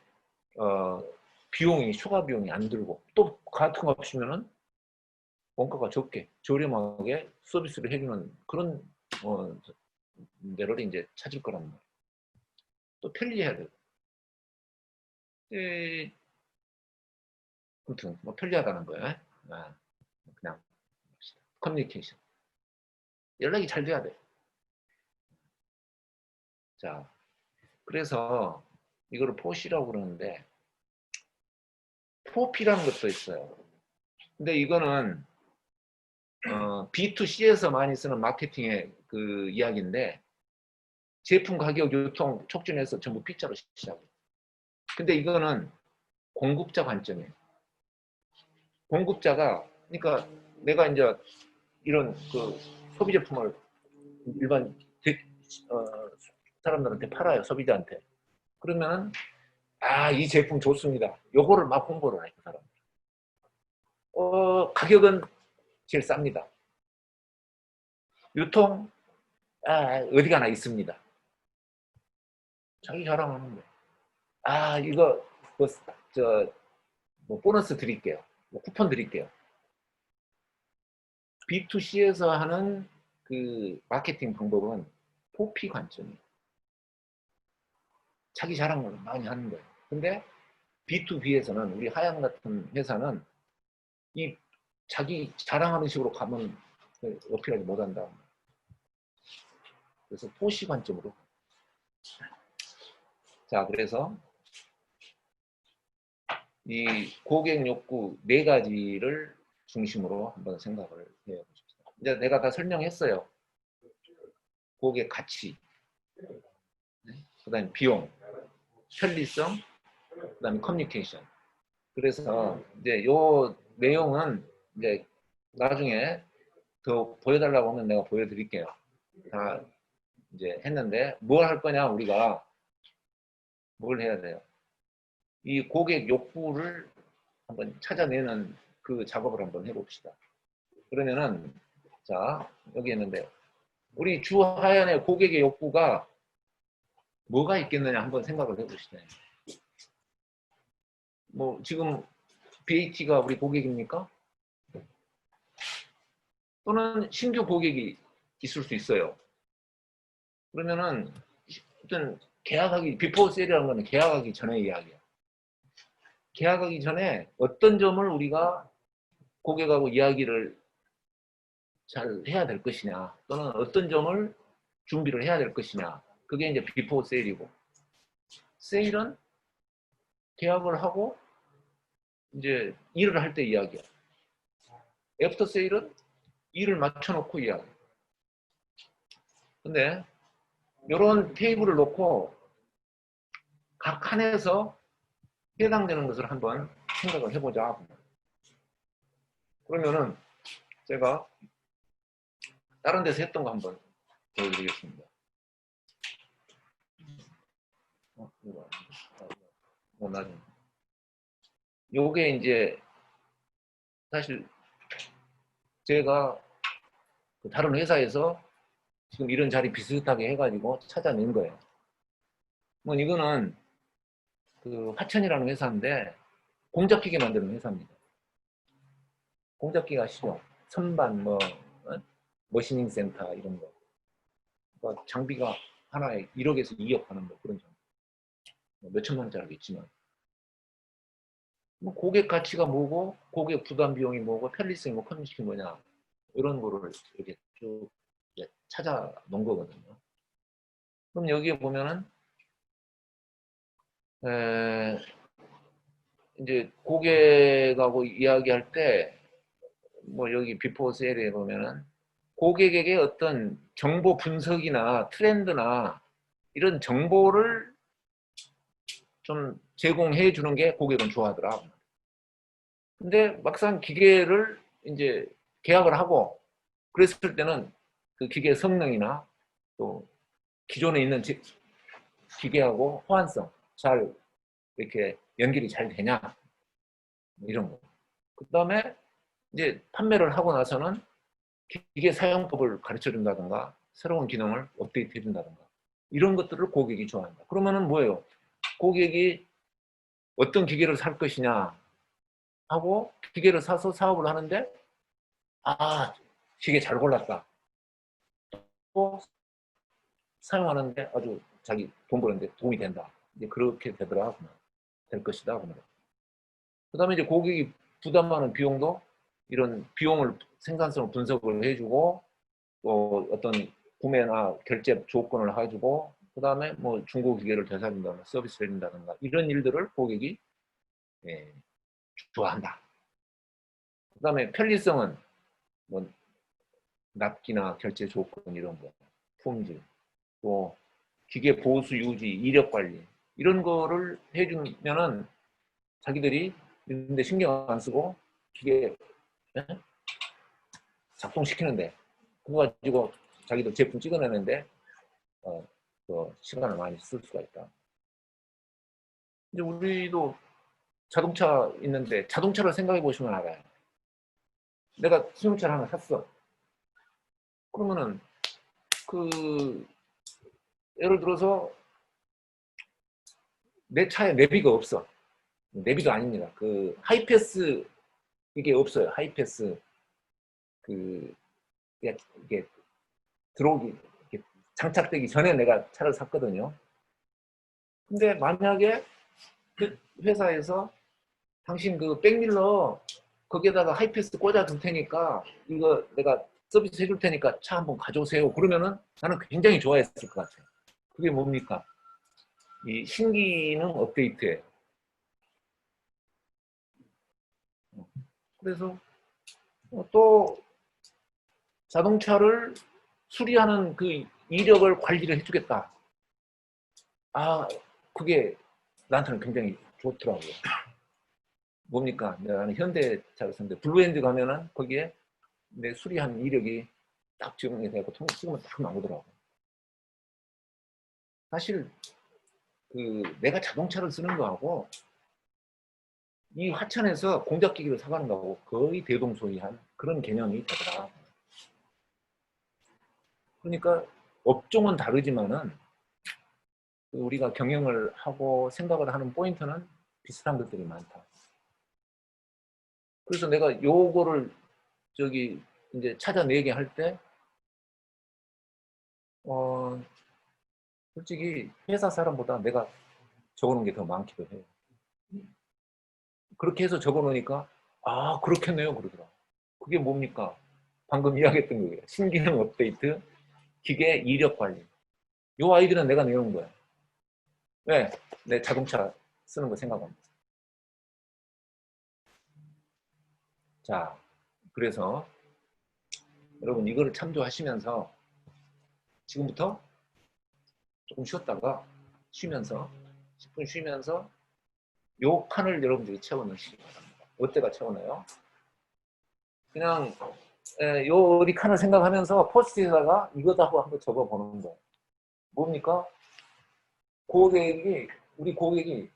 비용이 추가 비용이 안 들고 또 같은 거 없으면은 원가가 적게 저렴하게 서비스를 해주는 그런 데를 이제 찾을 거란 말이에요. 또 편리해야 돼요. 아무튼 뭐 편리하다는 거예요. 그냥 커뮤니케이션. 연락이 잘 돼야 돼. 자, 그래서 이거를 포시라고 그러는데 포피라는 것도 있어요. 근데 이거는 B2C에서 많이 쓰는 마케팅의 그 이야기인데 제품 가격 유통 촉진해서 전부 P자로 시작해요. 근데 이거는 공급자 관점이에요. 공급자가 그러니까 내가 이제 이런 그 소비 제품을 일반 어, 사람들한테 팔아요. 소비자한테. 그러면 이 제품 좋습니다. 요거를 막 홍보를 해요. 그 사람. 가격은 제일 쌉니다. 유통 어디 가나 있습니다. 자기 자랑하는 거예요. 이거 뭐, 뭐 보너스 드릴게요. 뭐 쿠폰 드릴게요. B2C에서 하는 그 마케팅 방법은 포피 관점이에요. 자기 자랑을 많이 하는 거예요. 근데 B2B에서는 우리 하양 같은 회사는 이 자기 자랑하는 식으로 가면 어필하지 못한다. 그래서 포시 관점으로. 자, 그래서 이 고객 욕구 네 가지를 중심으로 한번 생각을 해보십시오. 이제 내가 다 설명했어요. 고객 가치, 그다음에 비용, 편리성, 그다음에 커뮤니케이션. 그래서 이제 요 내용은 이제 나중에 더 보여달라고 하면 내가 보여드릴게요. 다 이제 했는데 뭘 할 거냐, 우리가 뭘 해야 돼요? 이 고객 욕구를 한번 찾아내는 그 작업을 한번 해봅시다. 그러면은 자, 여기 있는데 우리 주하연의 고객의 욕구가 뭐가 있겠느냐 한번 생각을 해봅시다. 뭐 지금 BAT가 우리 고객입니까? 또는 신규 고객이 있을 수 있어요. 그러면은 어떤 계약하기, 비포 세일이라는 거는 계약하기 전의 이야기야. 계약하기 전에 어떤 점을 우리가 고객하고 이야기를 잘 해야 될 것이냐, 또는 어떤 점을 준비를 해야 될 것이냐. 그게 이제 비포 세일이고, 세일은 계약을 하고 이제 일을 할 때 이야기야. 애프터 세일은 일을 맞춰놓고 이야기. 근데 이런 테이블을 놓고 각 칸에서 해당되는 것을 한번 생각을 해보자. 그러면은 제가 다른 데서 했던 거 한번 보여드리겠습니다. 나중에. 요게 이제 사실 제가 다른 회사에서 지금 이런 자리 비슷하게 해가지고 찾아낸 거예요. 뭐 이거는 그 화천이라는 회사인데 공작기계 만드는 회사입니다. 공작기계 아시죠? 선반 뭐 머시닝 센터 이런 거. 그러니까 장비가 하나에 1억에서 2억 하는 거 그런 장비. 몇 천만 원짜리도 있지만. 뭐 고객 가치가 뭐고, 고객 부담 비용이 뭐고, 편리성이 뭐, 커뮤니티가 뭐냐, 이런 거를 이렇게 쭉 찾아 놓은 거거든요. 그럼 여기에 보면은, 이제 고객하고 이야기할 때, 뭐 여기 비포 세일에 보면은, 고객에게 어떤 정보 분석이나 트렌드나 이런 정보를 좀 제공해 주는 게 고객은 좋아하더라. 근데 막상 기계를 이제 계약을 하고 그랬을 때는 그 기계 성능이나 또 기존에 있는 기계하고 호환성 잘 이렇게 연결이 잘 되냐 이런 거. 그 다음에 이제 판매를 하고 나서는 기계 사용법을 가르쳐 준다든가 새로운 기능을 업데이트 해 준다든가 이런 것들을 고객이 좋아한다. 그러면은 뭐예요? 고객이 어떤 기계를 살 것이냐 하고 기계를 사서 사업을 하는데 아 기계 잘 골랐다. 또 사용하는데 아주 자기 돈 버는데 도움이 된다. 이제 그렇게 되더라. 될 것이다. 그 다음에 이제 고객이 부담하는 비용도 이런 비용을 생산성을 분석을 해주고 또 어떤 구매나 결제 조건을 해주고 그 다음에 뭐 중고 기계를 되사준다든가 서비스를 해준다든가 이런 일들을 고객이 예, 좋아한다. 그 다음에 편리성은 뭐 납기나 결제 조건 이런 거, 품질, 또 기계 보수 유지, 이력 관리 이런 거를 해주면은 자기들이 근데 신경 안 쓰고 기계 작동시키는데 그거 가지고 자기도 제품 찍어내는데 그 시간을 많이 쓸 수가 있다. 이제 우리도 자동차 있는데 자동차를 생각해 보시면 알아요. 내가 승용차를 하나 샀어. 그러면은 그 예를 들어서 내 차에 내비가 없어. 내비도 아닙니다. 그 하이패스 이게 없어요. 하이패스 그 이게 들어오기 이렇게 장착되기 전에 내가 차를 샀거든요. 근데 만약에 그 회사에서 당신 그 백밀러 거기에다가 하이패스 꽂아 둘 테니까 이거 내가 서비스 해줄 테니까 차 한번 가져오세요. 그러면은 나는 굉장히 좋아했을 것 같아요. 그게 뭡니까? 이 신기능 업데이트예요. 그래서 또 자동차를 수리하는 그 이력을 관리를 해주겠다. 아, 그게 나한테는 굉장히 좋더라고요. 뭡니까? 나는 현대차를 썼는데 블루엔드 가면은 거기에 내 수리한 이력이 딱 적용이 되고 통장 찍으면 딱 나오더라고. 사실 그 내가 자동차를 쓰는 거하고 이 화천에서 공작기기를 사가는 거하고 거의 대동소이한 그런 개념이 되더라. 그러니까 업종은 다르지만은 우리가 경영을 하고 생각을 하는 포인트는 비슷한 것들이 많다. 그래서 내가 요거를 저기 이제 찾아내게 할 때, 솔직히 회사 사람보다 내가 적어놓은 게 더 많기도 해요. 그렇게 해서 적어놓으니까, 아, 그렇겠네요. 그러더라. 그게 뭡니까? 방금 이야기했던 거예요. 신기능 업데이트, 기계 이력 관리. 요 아이디는 내가 내놓은 거야. 왜? 내 자동차 쓰는 거 생각합니다. 자, 그래서 여러분 이거를 참조하시면서 지금부터 조금 쉬었다가 쉬면서 10분 쉬면서 요 칸을 여러분들이 채워넣으시기 바랍니다. 어때가 채워넣어요? 그냥 요 어디 칸을 생각하면서 포스트에다가 이거다 하고 한번 적어보는 거예요. 뭡니까? 우리 고객이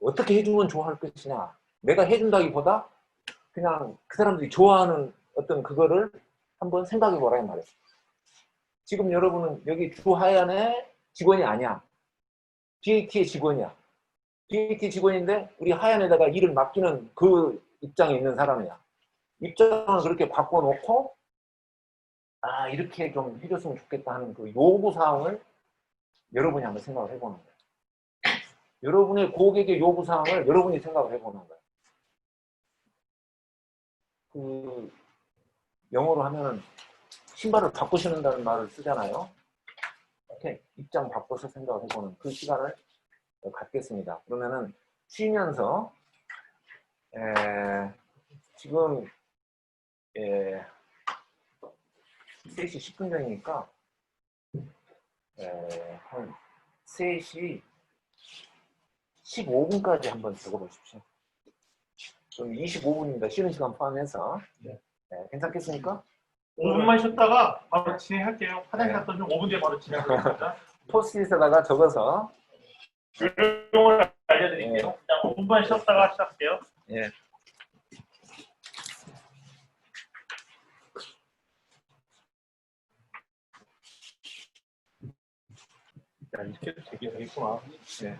어떻게 해주면 좋아할 것이냐. 내가 해준다기보다 그냥 그 사람들이 좋아하는 어떤 그거를 한번 생각해 보라 이 말이에요. 지금 여러분은 여기 주하얀의 직원이 아니야. BAT의 직원이야. BAT 직원인데 우리 하얀에다가 일을 맡기는 그 입장에 있는 사람이야. 입장을 그렇게 바꿔놓고 아 이렇게 좀 해줬으면 좋겠다 하는 그 요구사항을 여러분이 한번 생각을 해보는 거예요. 여러분의 고객의 요구사항을 여러분이 생각을 해보는 거예요. 그 영어로 하면은 신발을 바꿔 신는다는 말을 쓰잖아요. 이렇게 입장 바꿔서 생각을 해보는 그 시간을 갖겠습니다. 그러면은 쉬면서 지금 3시 10분 전이니까 한 3시 15분까지 한번 적어보십시오. 좀 25분입니다. 쉬는 시간 포함해서. 네, 괜찮겠습니까? 5분만 쉬었다가 바로 진행할게요. 화장실 갔다 좀 5분 뒤에 바로 진행하겠습니다. 포스트잇에다가 적어서 요령을 알려드릴게요. 자, 5분만 쉬었다가 시작할게요. 예. 야, 이렇게 되게 되겠구나. 네.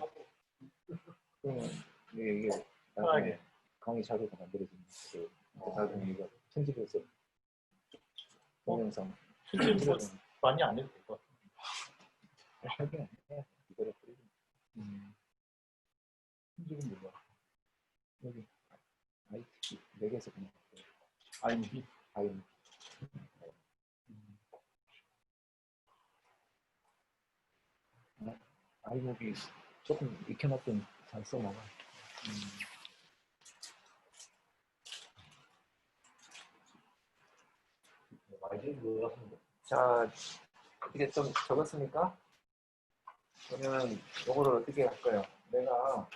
이게 나중에 강의 자료가 만들어지는 나중에 이거 편집해서 동영상 편집 뭐 많이 안 해도 될 것 같아요. 하긴 이거를 뿌리고 편집은 몰라. 여기 IT 4개에서 그냥 아니, 아이목이 조금 익혀놨더니 잘 써나가. 자, 이게 좀 적었으니까 그러면 이거를 어떻게 할까요? 내가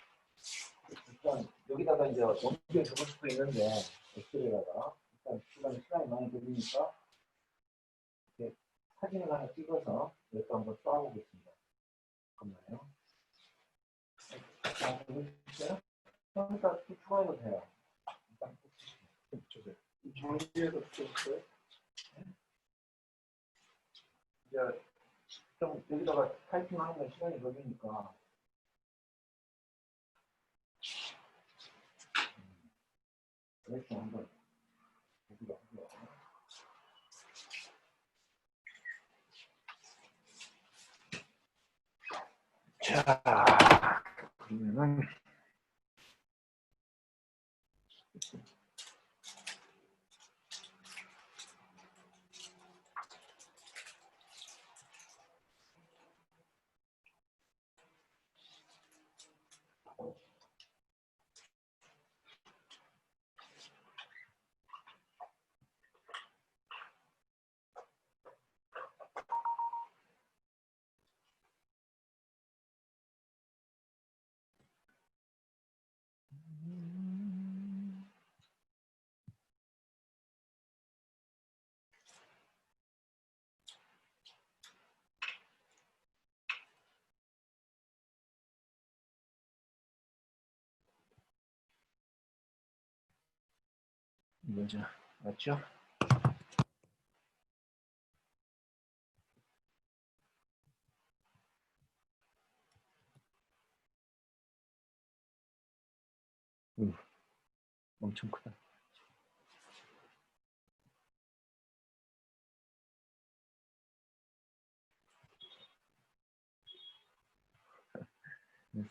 일단 여기다가 이제 옮겨 적을 수도 있는데 엑셀에다가 일단 시간이 많이 걸리니까 이렇게 사진을 하나 찍어서 이것도 한번 쏴보겠습니다. 잠깐만요. 자, 보여주세요. 일단 또 추가해도 돼요. 일단 주세요. 정지해서 붙여주세요. 이제 좀 여기다가 타이핑하는 건 시간이 걸리니까 이렇게 한번 여기다 한번. 자, 그러면은 이거죠. 맞죠? 엄청 크다.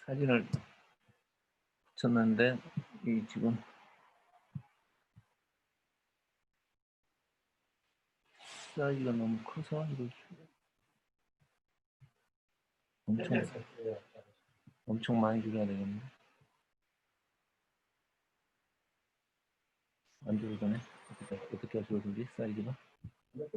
사진을 붙였는데 이 지금 사이즈가 너무 커서 이거 엄청 많이 줄여야 되겠네. 안 줄이더네. 어떻게 하시고 준비 사이즈가? 네?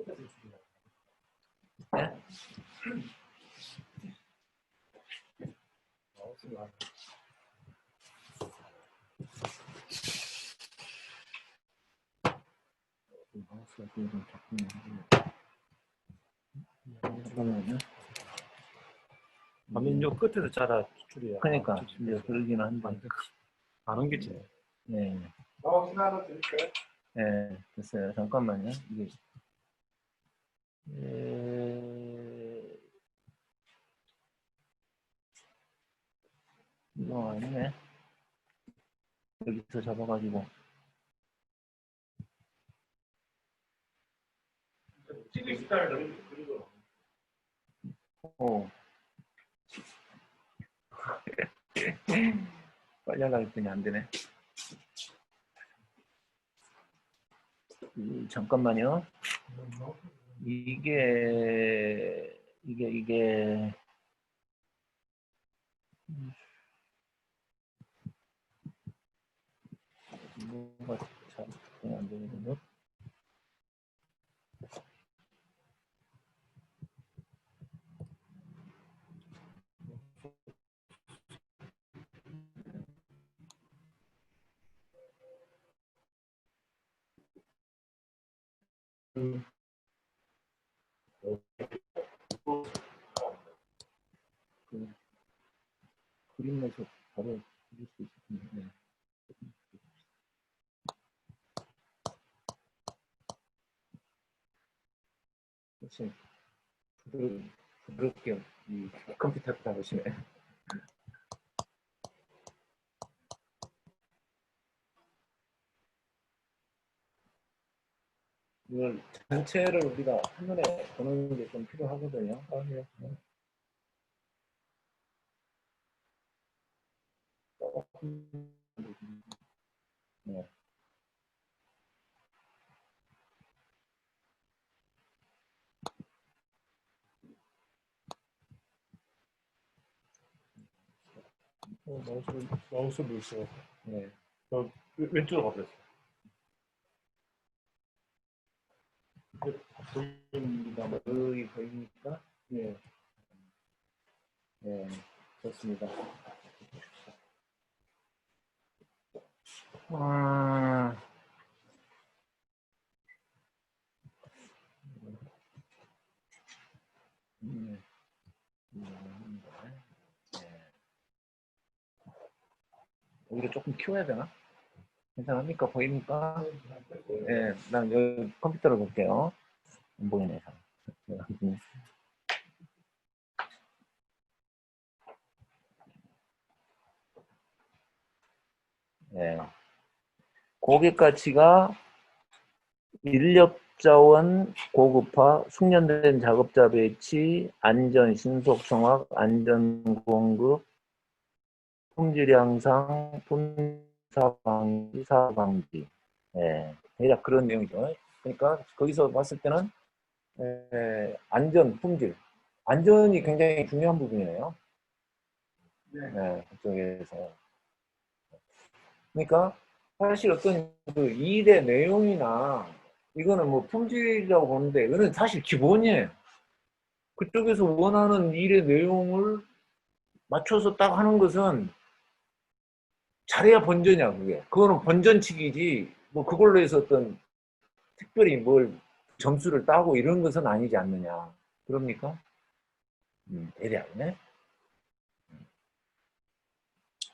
마우스가 좀 작동이 잠깐만요. 화면 요 끝에서 자라 줄이야. 그러니까 이제 그러기는 한데. 안 옮겼지. 네, 마우스 하나 드릴까요? 네, 됐어요. 잠깐만요. 이게 이거 아니네. 여기서 잡아가지고. CD 스타일 그리고 오. 빨리 하려고 했더니 안 되네. 잠깐만요. 이게 뭐가 잘 안 되거든요. 그 그림에서 바로 그릴 수 있을 텐데. 네. 혹시 부드럽게 이 컴퓨터 앞에 보시네. 이걸 전체를 우리가 한눈에 보는 게 좀 필요하거든요. 아, 네. 네. 마우스 물소. 네. 왼쪽으로 가버렸어. 여기 보이니까 예. 네, 좋습니다. 아, 네. 여기를 조금 키워야 되나? 괜찮습니까? 보입니까? 네, 난 여기 컴퓨터로 볼게요. 안 보이네. 네. 고객 가치가 인력 자원 고급화, 숙련된 작업자 배치, 안전, 신속, 정확, 안전 공급, 품질 향상, 품사 방지, 사 방지. 예, 대략 그런 내용이죠. 그러니까 거기서 봤을 때는 안전, 품질, 안전이 굉장히 중요한 부분이에요. 네, 그쪽에서. 그러니까 사실 어떤 그 일의 내용이나 이거는 뭐 품질이라고 보는데 이거는 사실 기본이에요. 그쪽에서 원하는 일의 내용을 맞춰서 딱 하는 것은 잘해야 본전이야, 그게. 그거는 본전치기지, 뭐 그걸로 해서 어떤 특별히 뭘 점수를 따고 이런 것은 아니지 않느냐. 그럽니까? 대략, 네?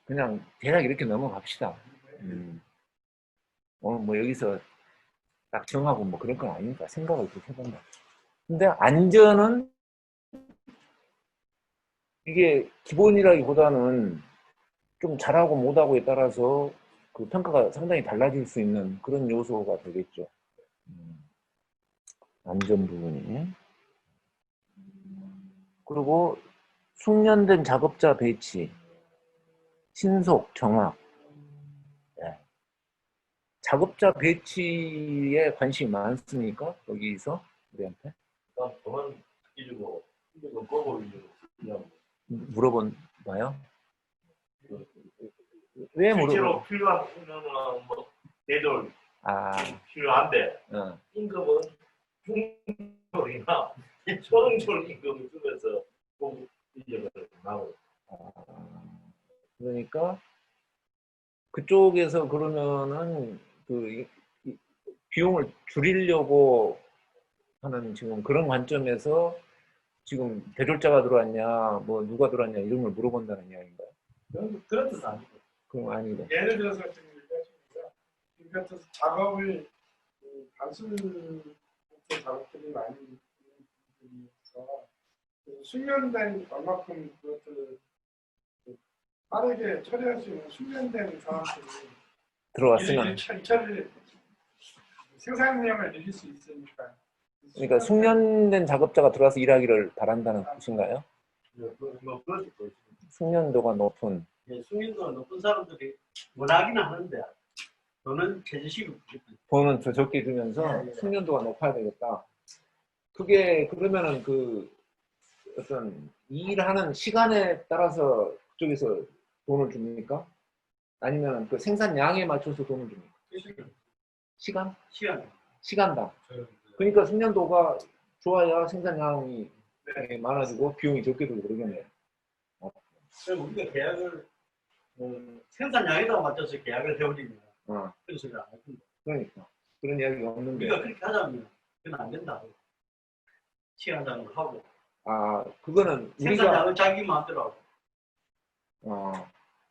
그냥 대략 이렇게 넘어갑시다. 오늘 뭐 여기서 딱 정하고 뭐 그런 건 아니니까 생각을 그렇게 해본다. 근데 안전은 이게 기본이라기보다는 좀 잘하고 못하고에 따라서 그 평가가 상당히 달라질 수 있는 그런 요소가 되겠죠. 안전 부분이. 그리고 숙련된 작업자 배치, 신속, 정확. 네. 작업자 배치에 관심이 많습니까? 여기서 우리한테? 난 그만 이주고 이거 보고 이주고 그냥 물어본 봐요. 왜 실제로 물어본? 필요한 인원은 뭐 대졸 아, 필요한데 어. 임금은 중졸이나 초중졸 임금을 주면서 꼭 이제 나오고 그러니까 그쪽에서 그러면은 그 비용을 줄이려고 하는 지금 그런 관점에서 지금 대졸자가 들어왔냐, 뭐 누가 들어왔냐 이런 걸 물어본다는 이야기인가요? 그런 뜻은 아니고 그럼 아니고. 예를 들어서 지금 얘기하십니다. 이 같은 작업을 단순 작업들이 많이 있어서 숙련된 얼마큼 그것들을 빠르게 처리할 수 있는 숙련된 사람들이 들어왔으면. 처리 생산량을 늘릴 수 있으니까. 그러니까 숙련된 작업자가 들어와서 일하기를 바란다는 뜻인가요? 뭐 그럴 수도 있고 숙련도가 높은. 숙련도가 높은 사람들이 원하기는 하는데 저는 최저시급 돈은 더 적게 주면서 숙련도가 높아야 되겠다. 그게 그러면은 그 어떤 일하는 시간에 따라서 그쪽에서 돈을 줍니까? 아니면 그 생산량에 맞춰서 돈을 줍니까? 시간? 시간당. 그러니까 숙련도가 좋아야 생산량이 많아지고 비용이 적게 들고 그러겠네요. 그럼 우리가 계약을 생산량에다 맞춰서 계약을 해버리면 어, 그런 소리를 안 해준다. 그러니까 그런 이야기가 없는데. 우리가 그렇게 하자면 그건 안 된다. 시간장을 하고 아, 그거는 우리가 생산량은 자기 마음대로 하고.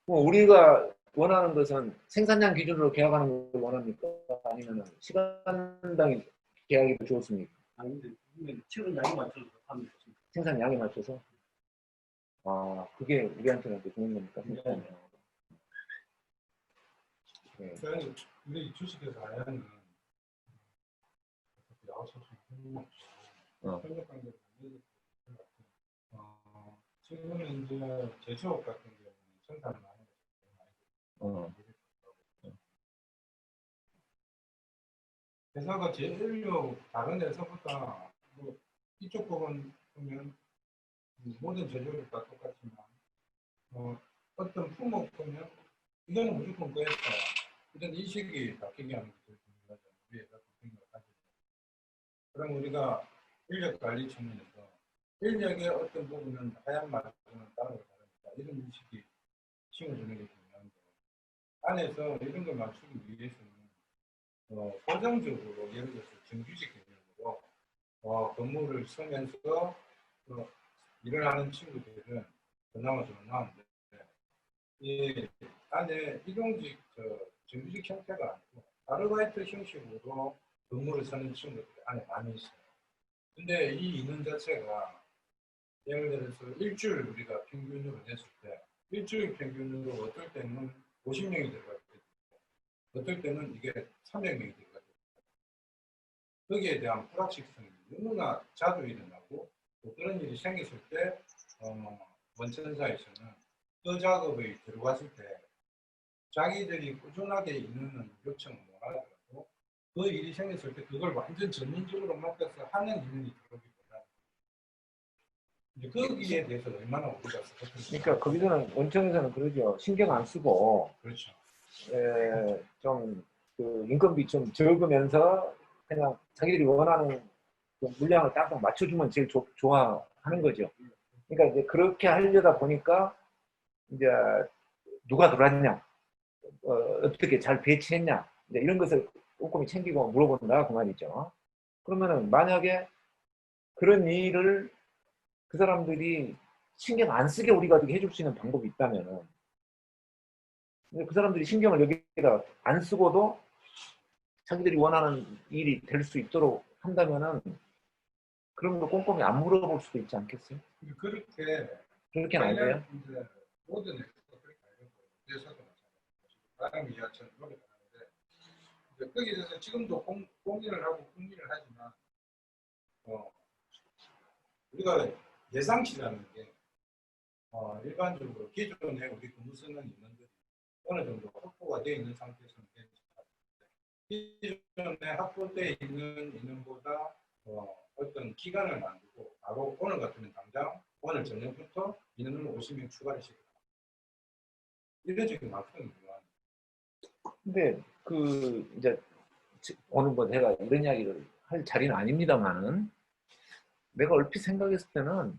뭐 우리가 원하는 것은 생산량 기준으로 계약하는 걸 원합니까? 아니면 시간당 계약이 더 좋습니까? 아닌데 시간량에 맞춰서 하면 좋습니다. 생산량에 맞춰서. 아, 그게 우리한테는 더 좋은 겁니까? 생산량. 네. 저는 우리 주식에서 하야는 야구소송 어. 협력관계를 지금은 이제 제조업 같은 경우는 생산을 많이 어. 회사가 제일로 다른 회사보다 뭐 이쪽 부분 보면 모든 제조업이 다 똑같지만 어떤 품목 보면 이거는 무조건 그랬다 이런 인식이 바뀌게 하는 것들이 중요하죠. 우리 회사 생각을 가지고 그럼 우리가 인력 관리 측면에서 인력의 어떤 부분은 하얀 마크는 따로 다르니까 이런 인식이 심어주는 게 중요한데 안에서 이런 걸 맞추기 위해서는 고정적으로 예를 들어서 정규직 개념으로 근무를 쓰면서 일을 하는 친구들은 그나마 좀 나은데 이 안에 일용직 정규직 형태가 아니고 아르바이트 형식으로 근무를 서는 친구들이 안에 많이 있어요. 근데 이 인원 자체가 예를 들어서 일주일 우리가 평균으로 냈을 때 일주일 평균으로 어떨 때는 50명이 들어갈 때 어떨 때는 이게 300명이 들어갈 때 거기에 대한 불확실성이 너무나 자주 일어나고 또 그런 일이 생겼을 때 원천사에서는 그 작업에 들어갔을 때 자기들이 꾸준하게 있는 요청을 못 하더라도 그 일이 생겼을 때 그걸 완전 전민적으로 맡아서 하는 인원이 들어오기보다 이제 거기에 대해서 얼마나 우리가 그러니까 거기서는 원청에서는 그러죠. 신경 안 쓰고 그렇죠. 좀그 인건비 좀 적으면서 그냥 자기들이 원하는 그 물량을 딱딱 맞춰주면 제일 좋아하는 거죠. 그러니까 이제 그렇게 하려다 보니까 이제 누가 들어왔냐, 어떻게 잘 배치했냐, 이제 이런 것을 꼼꼼히 챙기고 물어본다 그 말이죠. 그러면은 만약에 그런 일을 그 사람들이 신경 안 쓰게 우리가 어떻게 해줄 수 있는 방법이 있다면은 그 사람들이 신경을 여기다 안 쓰고도 자기들이 원하는 일이 될 수 있도록 한다면은 그런 거 꼼꼼히 안 물어볼 수도 있지 않겠어요? 그렇게 그렇게는 안 돼요? 이제 모든 회사가 그렇게 알고 회사도 마찬가지고 다른 이하처럼 노력하는데 이제 거기에 대해서 지금도 공리를 하고 공리를 하지만 우리가 예상치라는 게 일반적으로 기존에 우리 근무 쓰는 인원들이 어느 정도 확보가 되어 있는 상태에서는 기존에 확보되어 있는 인원보다 어떤 기간을 만들고 바로 오늘 같으면 당장 오늘 저녁부터 인원을 50명 추가를 시키다. 이런 마케팅이 중요합니다. 근데 이제 오늘 뭐 내가 이런 이야기를 할 자리는 아닙니다만은 내가 얼핏 생각했을 때는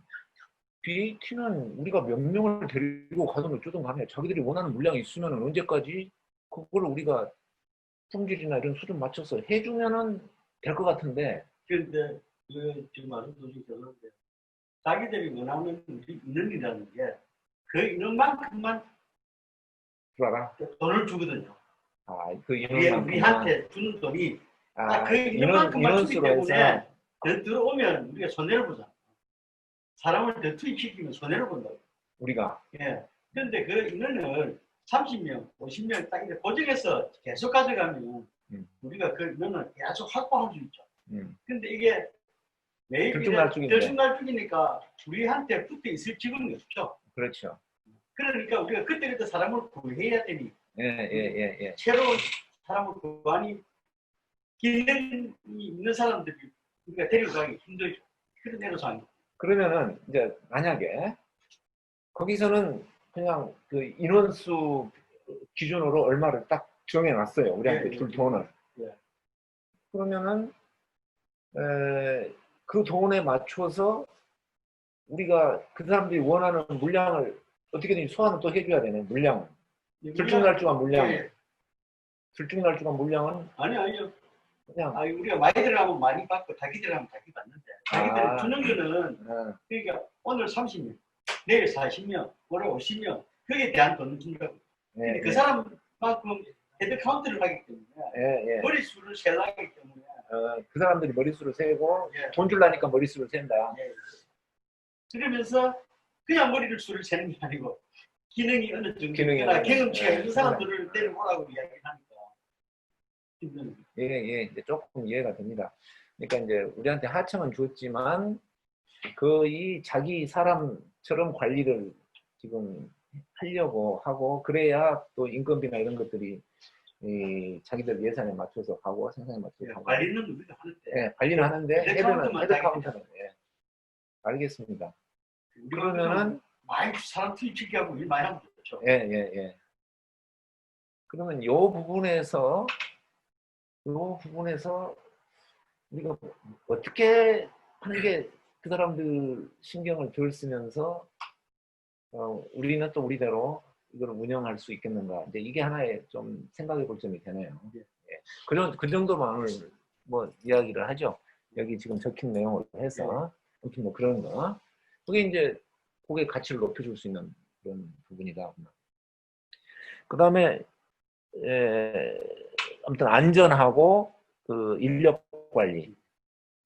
BAT는 우리가 몇 명을 데리고 가든 어쩌든 간에 자기들이 원하는 물량이 있으면 언제까지 그걸 우리가 품질이나 이런 수준 맞춰서 해주면은 될 것 같은데. 그런데 지금 말씀드린 것처럼 자기들이 원하는 인원이라는 게 그 인원만큼만 알아? 돈을 주거든요. 그 인원만큼만. 우리한테 주는 돈이 딱 그 인원만큼만 주기 때문에 더 들어오면 우리가 손해를 보잖아. 사람을 더 투입시키면 손해를 본다고. 우리가. 예. 그런데 그 인원을 30명, 50명 딱 이렇게 고정해서 계속 가져가면 우리가 그 인원을 계속 확보할 수 있죠. 근데 이게 매일 들쭉날쭉이니까 우리한테 붙어 있을 직원이 없죠. 그렇죠. 그러니까 우리가 그때그때 사람을 구해야 되니. 예. 새로운 사람을 구하니 기능이 있는 사람들이 우리가 데려가기 힘들죠. 그런 애로사항이. 그러면은 이제 만약에 거기서는 그냥 그 인원수 기준으로 얼마를 딱 정해놨어요. 우리한테 줄 돈을. 그러면은 그 돈에 맞춰서 우리가 그 사람들이 원하는 물량을 어떻게든 소화는 또 해줘야 되네. 물량은. 들쭉날쭉한 물량은. 들쭉날쭉한 물량은 아니요. 그냥 우리가 많이 들어가면 많이 받고 자기 들어가면 자기 받는데 자기들 주는 거는 그러니까 오늘 30명, 내일 40명, 모레 50명 거기에 대한 돈을 준다고. 근데 그 사람만큼 헤드 카운트를 하기 때문에 머릿수를 세려하기 때문에 그 사람들이 머릿수를 세고 돈 줄라니까 머릿수를 센다. 그러면서 그냥 머리를 수를 세는 게 아니고 기능이 어느 정도 있거나 경험치가 있는 사람들을 데려오라고 이야기를 하니까 이제 조금 이해가 됩니다. 그러니까 이제 우리한테 하청은 줬지만 거의 자기 사람처럼 관리를 지금 하려고 하고 그래야 또 인건비나 이런 것들이 자기들 예산에 맞춰서 가고 생산에 맞춰서 가고. 관리는 우리가 하는데. 관리는 하는데 헤드카운트는 알겠습니다. 그러면은 많이 사람 투입시키고 일 많이 하면 좋죠. 그러면 요 부분에서 우리가 어떻게 하는 게 그 사람들 신경을 덜 쓰면서 우리는 또 우리대로 이걸 운영할 수 있겠는가. 이제 이게 하나의 좀 생각해 볼 점이 되네요. 그 정도만 뭐 이야기를 하죠. 여기 지금 적힌 내용을 해서 아무튼 뭐 그런 거. 그게 이제 고객 가치를 높여줄 수 있는 그런 부분이다. 그 다음에 아무튼 안전하고 그 인력 관리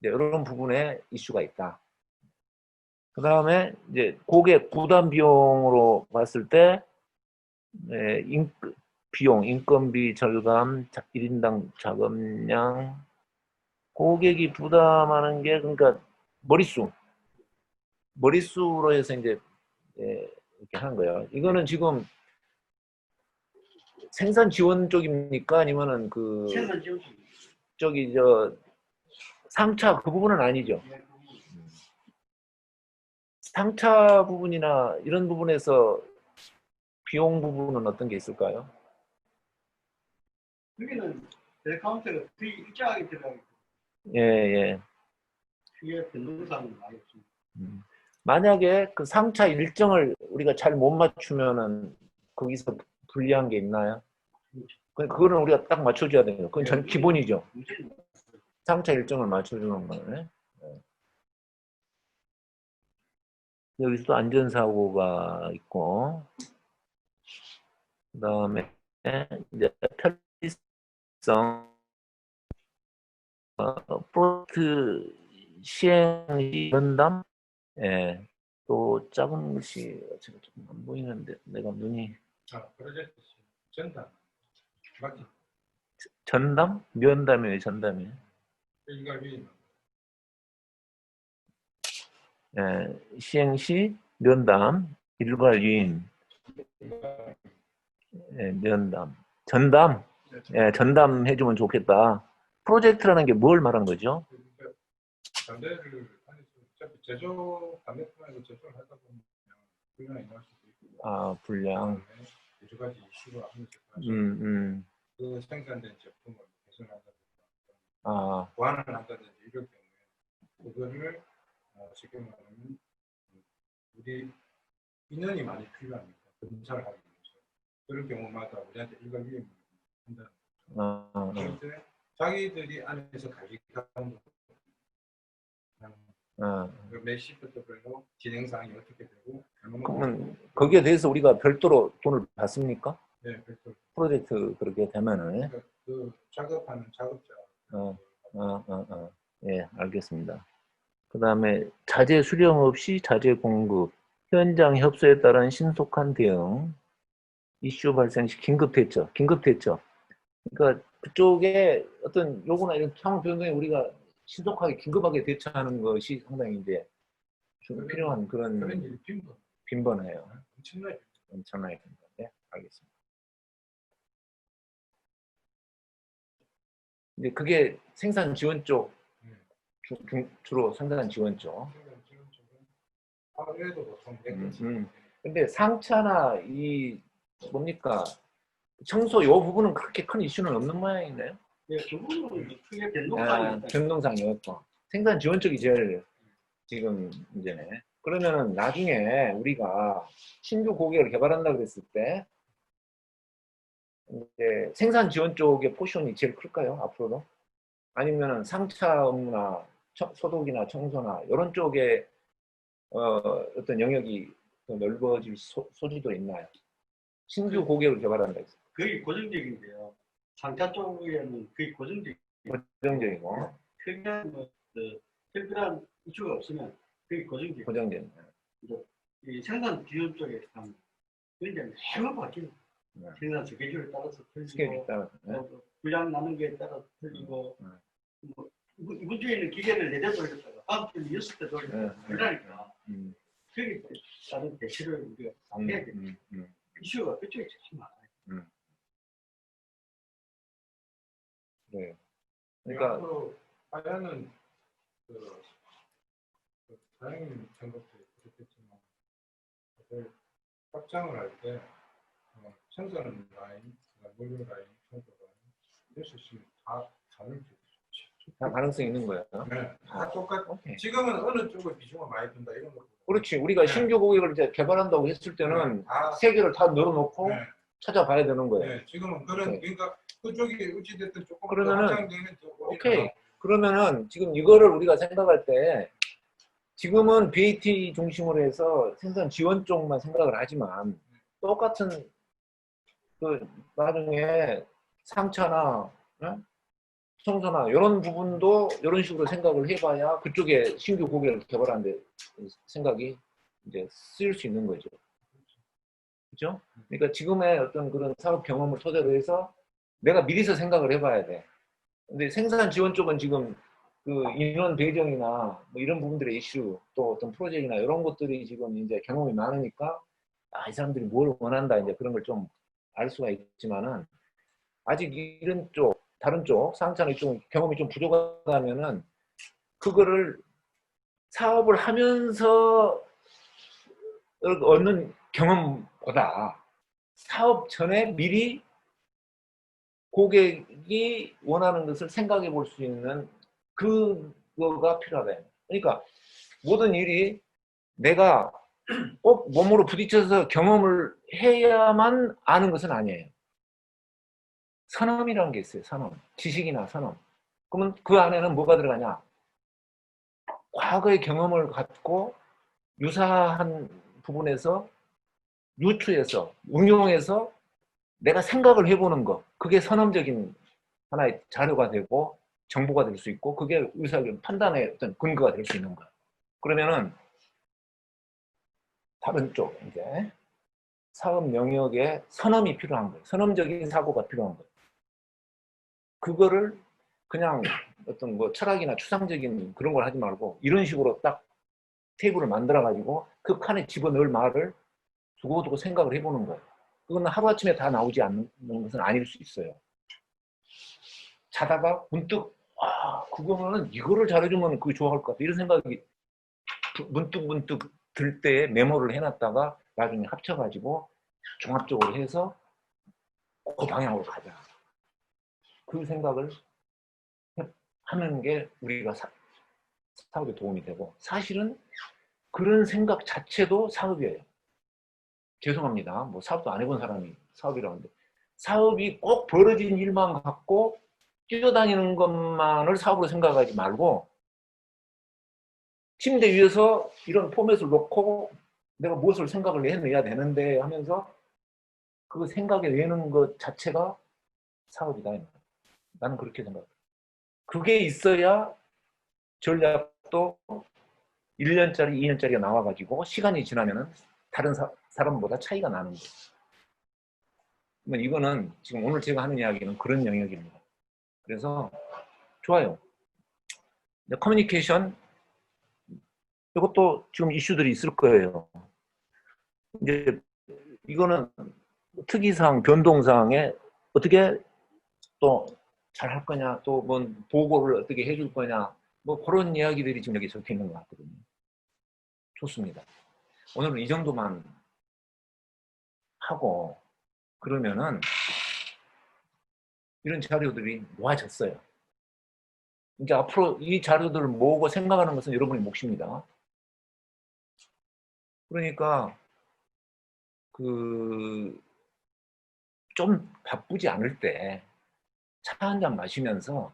이런 부분에 이슈가 있다. 그 다음에 이제 고객 부담 비용으로 봤을 때 비용, 인건비 절감, 1인당 작업량, 고객이 부담하는 게 그러니까 머릿수로 해서 이제 이렇게 하는 거예요. 이거는 지금 생산 지원 쪽입니까? 아니면은 생산 지원 저기 상차 그 부분은 아니죠. 상차 부분이나 이런 부분에서 비용 부분은 어떤 게 있을까요? 여기는 벨카운트가 거의 일정하게 들어가기 때문에 그게 변동사항이 많이 없습니다. 만약에 그 상차 일정을 우리가 잘 못 맞추면은 거기서 불리한 게 있나요? 그거는 우리가 딱 맞춰줘야 돼요. 그건 전 기본이죠. 상차 일정을 맞춰주는 거네. 여기서도 안전사고가 있고, 그 다음에 이제 편리성, 프로젝트 시행 연담, 예, 또 작은 것이 제가 조금 안 보이는데 내가 눈이 프로젝트 전담 맞지? 전담? 면담이에요, 전담이에요. 이걸 위임 예, 시행시 면담, 일괄 위임, 예, 면담, 전담, 예, 전담 해주면 좋겠다. 프로젝트라는 게 뭘 말한 거죠? 담배를 하면서 어차피 제조 담배뿐 아니고 제조를 하다 보면 불량이 날 수도 있고 아, 분량. 그다음에 여러 가지 이슈가 하면서 그 생산된 제품을 개선한다든가 아, 보완을 한다든지 이럴 경우에 그거를 쉽게 말하면 우리 인원이 많이 필요하니까 검사를 하기 위해서 그런 경우마다 우리한테 일괄 위임을 한다는 거죠. 그런데 자기들이 안에서 관리하는 몇 시부터별로 진행 사항이 어떻게 되고 그러면 거기에 대해서 우리가 별도로 돈을 받습니까? 네, 별도 프로젝트 그렇게 되면은. 그러니까 그 작업하는 작업자 예, 알겠습니다. 그 다음에 자재 수령 없이 자재 공급, 현장 협소에 따른 신속한 대응, 이슈 발생 시 긴급 대처. 그러니까 그쪽에 어떤 요구나 이런 상황 변동에 우리가 신속하게 긴급하게 대처하는 것이 상당히 이제 좀 필요한 그런 그런 일이 빈번해요. 엄청나게 엄청나게 빈번. 네, 알겠습니다. 근데 그게 생산 지원 쪽 주로 생산 지원 쪽. 지금 하루에도 보통 근데 상차나 이 뭡니까 청소 요 부분은 그렇게 큰 이슈는 없는 모양이네요. 예, 그 부분은 크게 변동사항이 있다. 변동상이었고 생산 지원 쪽이 제일 지금 문제네. 그러면은 나중에 우리가 신규 고객을 개발한다 그랬을 때 이제 생산 지원 쪽의 포션이 제일 클까요? 앞으로도? 아니면은 상차 업무나 소독이나 청소나 이런 쪽에 어떤 영역이 더 넓어질 소지도 있나요? 신규 고객을 개발한다 했어요. 거의 고정적인데요. 상차 쪽에는 거의 고정적이고 고정적이고 특별한 이슈가 없으면 거의 고정적이고 고정적인. 이 생산 지원 쪽에 가면 굉장히 쉬워 바뀌는 생산 스케줄에 따라서 스케줄 틀리고 따라서. 분량 나는 게 따라 틀리고 뭐, 이번 주에는 기계를 4대 돌렸다가 다음 주에는 6대 돌렸다가 그러니까 거기에 따른 대시를 우리가 해야 돼. 이슈가 그쪽에 제일 많아요. 네. 그러니까 앞으로 하야는 다행히 생각도 그렇겠지만 확장을 할 때 생산 라인, 물류 라인, 청소 라인 이럴 수 있으면 다 가능성이 있는 거예요. 네, 다 똑같. 오케이. 지금은 어느 쪽을 비중을 많이 둔다 이런 거. 그렇지. 우리가 신규 고객을 이제 개발한다고 했을 때는 다 세 개를 다 넣어놓고 네. 찾아봐야 되는 거예요. 네, 지금은 그런 오케이. 그러니까 그쪽이 어찌됐든 조금 더 그러면은 확장되면 더 오케이. 그러면은 지금 이거를 우리가 생각할 때 지금은 BAT 중심으로 해서 생산 지원 쪽만 생각을 하지만 똑같은 그 나중에 상차나 청소나 이런 부분도 이런 식으로 생각을 해봐야 그쪽에 신규 고객을 개발하는데 생각이 이제 쓰일 수 있는 거죠. 그렇죠? 그러니까 지금의 어떤 그런 사업 경험을 토대로 해서 내가 미리서 생각을 해봐야 돼. 근데 생산 지원 쪽은 지금 그 인원 배정이나 뭐 이런 부분들의 이슈 또 어떤 프로젝트나 이런 것들이 지금 이제 경험이 많으니까 이 사람들이 뭘 원한다 이제 그런 걸 좀 알 수가 있지만은 아직 이런 쪽 다른 쪽 상차는 좀 경험이 좀 부족하다면은 그거를 사업을 하면서 얻는 경험보다 사업 전에 미리 고객이 원하는 것을 생각해 볼 수 있는 그거가 필요하다. 그러니까 모든 일이 내가 꼭 몸으로 부딪혀서 경험을 해야만 아는 것은 아니에요. 선험이라는 게 있어요. 선험. 지식이나 선험. 그러면 그 안에는 뭐가 들어가냐? 과거의 경험을 갖고 유사한 부분에서 유추해서 응용해서 내가 생각을 해보는 거. 그게 선험적인 하나의 자료가 되고 정보가 될 수 있고 그게 의사결정 판단의 어떤 근거가 될 수 있는 거야. 그러면은 다른 쪽 이제 사업 영역에 선험이 필요한 거예요. 선험적인 사고가 필요한 거예요. 그거를 그냥 어떤 뭐 철학이나 추상적인 그런 걸 하지 말고 이런 식으로 딱 테이블을 만들어 가지고 그 칸에 집어넣을 말을 두고두고 생각을 해보는 거예요. 그건 하루아침에 다 나오지 않는 것은 아닐 수 있어요. 자다가 문득 그거는 이거를 잘해주면 그게 좋아할 것 같아. 이런 생각이 문득 들 때에 메모를 해놨다가 나중에 합쳐가지고 종합적으로 해서 그 방향으로 가자. 그 생각을 하는 게 우리가 사업에 도움이 되고 사실은 그런 생각 자체도 사업이에요. 죄송합니다. 뭐 사업도 안 해본 사람이 사업이라고 하는데 사업이 꼭 벌어진 일만 갖고 뛰어다니는 것만을 사업으로 생각하지 말고 침대 위에서 이런 포맷을 놓고 내가 무엇을 생각을 해내야 되는데 하면서 그 생각에 내는 것 자체가 사업이다. 나는 그렇게 생각해. 그게 있어야 전략도 1년짜리, 2년짜리가 나와가지고 시간이 지나면은 다른 사람보다 차이가 나는 거예요. 이거는 지금 오늘 제가 하는 이야기는 그런 영역입니다. 그래서 좋아요. 커뮤니케이션 이것도 지금 이슈들이 있을 거예요. 이제 이거는 특이사항, 변동사항에 어떻게 또 잘 할 거냐, 또 뭐 보고를 어떻게 해줄 거냐, 뭐 그런 이야기들이 지금 여기 적혀 있는 것 같거든요. 좋습니다. 오늘은 이 정도만 하고 그러면은 이런 자료들이 모아졌어요. 이제 앞으로 이 자료들을 모으고 생각하는 것은 여러분의 몫입니다. 그러니까 좀 바쁘지 않을 때 차 한 잔 마시면서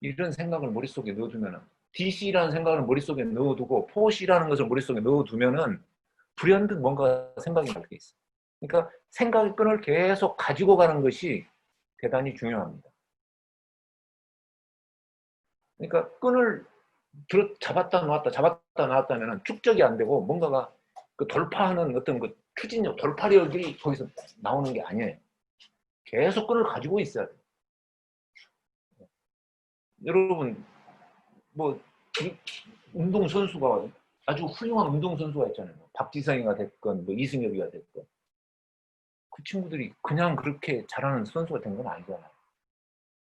이런 생각을 머릿속에 넣어두면은 DC라는 생각을 머릿속에 넣어두고 포시라는 것을 머릿속에 넣어두면은 불현듯 뭔가 생각이 날 게 있어요. 그러니까 생각의 끈을 계속 가지고 가는 것이 대단히 중요합니다. 그러니까 끈을 잡았다 놨다 하면은 축적이 안 되고 뭔가가 그 돌파하는 어떤 그 추진력, 돌파력이 거기서 나오는 게 아니에요. 계속 끈을 가지고 있어야 돼요. 여러분, 뭐, 운동선수가 아주 훌륭한 운동선수가 있잖아요. 박지성이가 됐건, 뭐 이승엽이가 됐건. 그 친구들이 그냥 그렇게 잘하는 선수가 된 건 아니잖아요.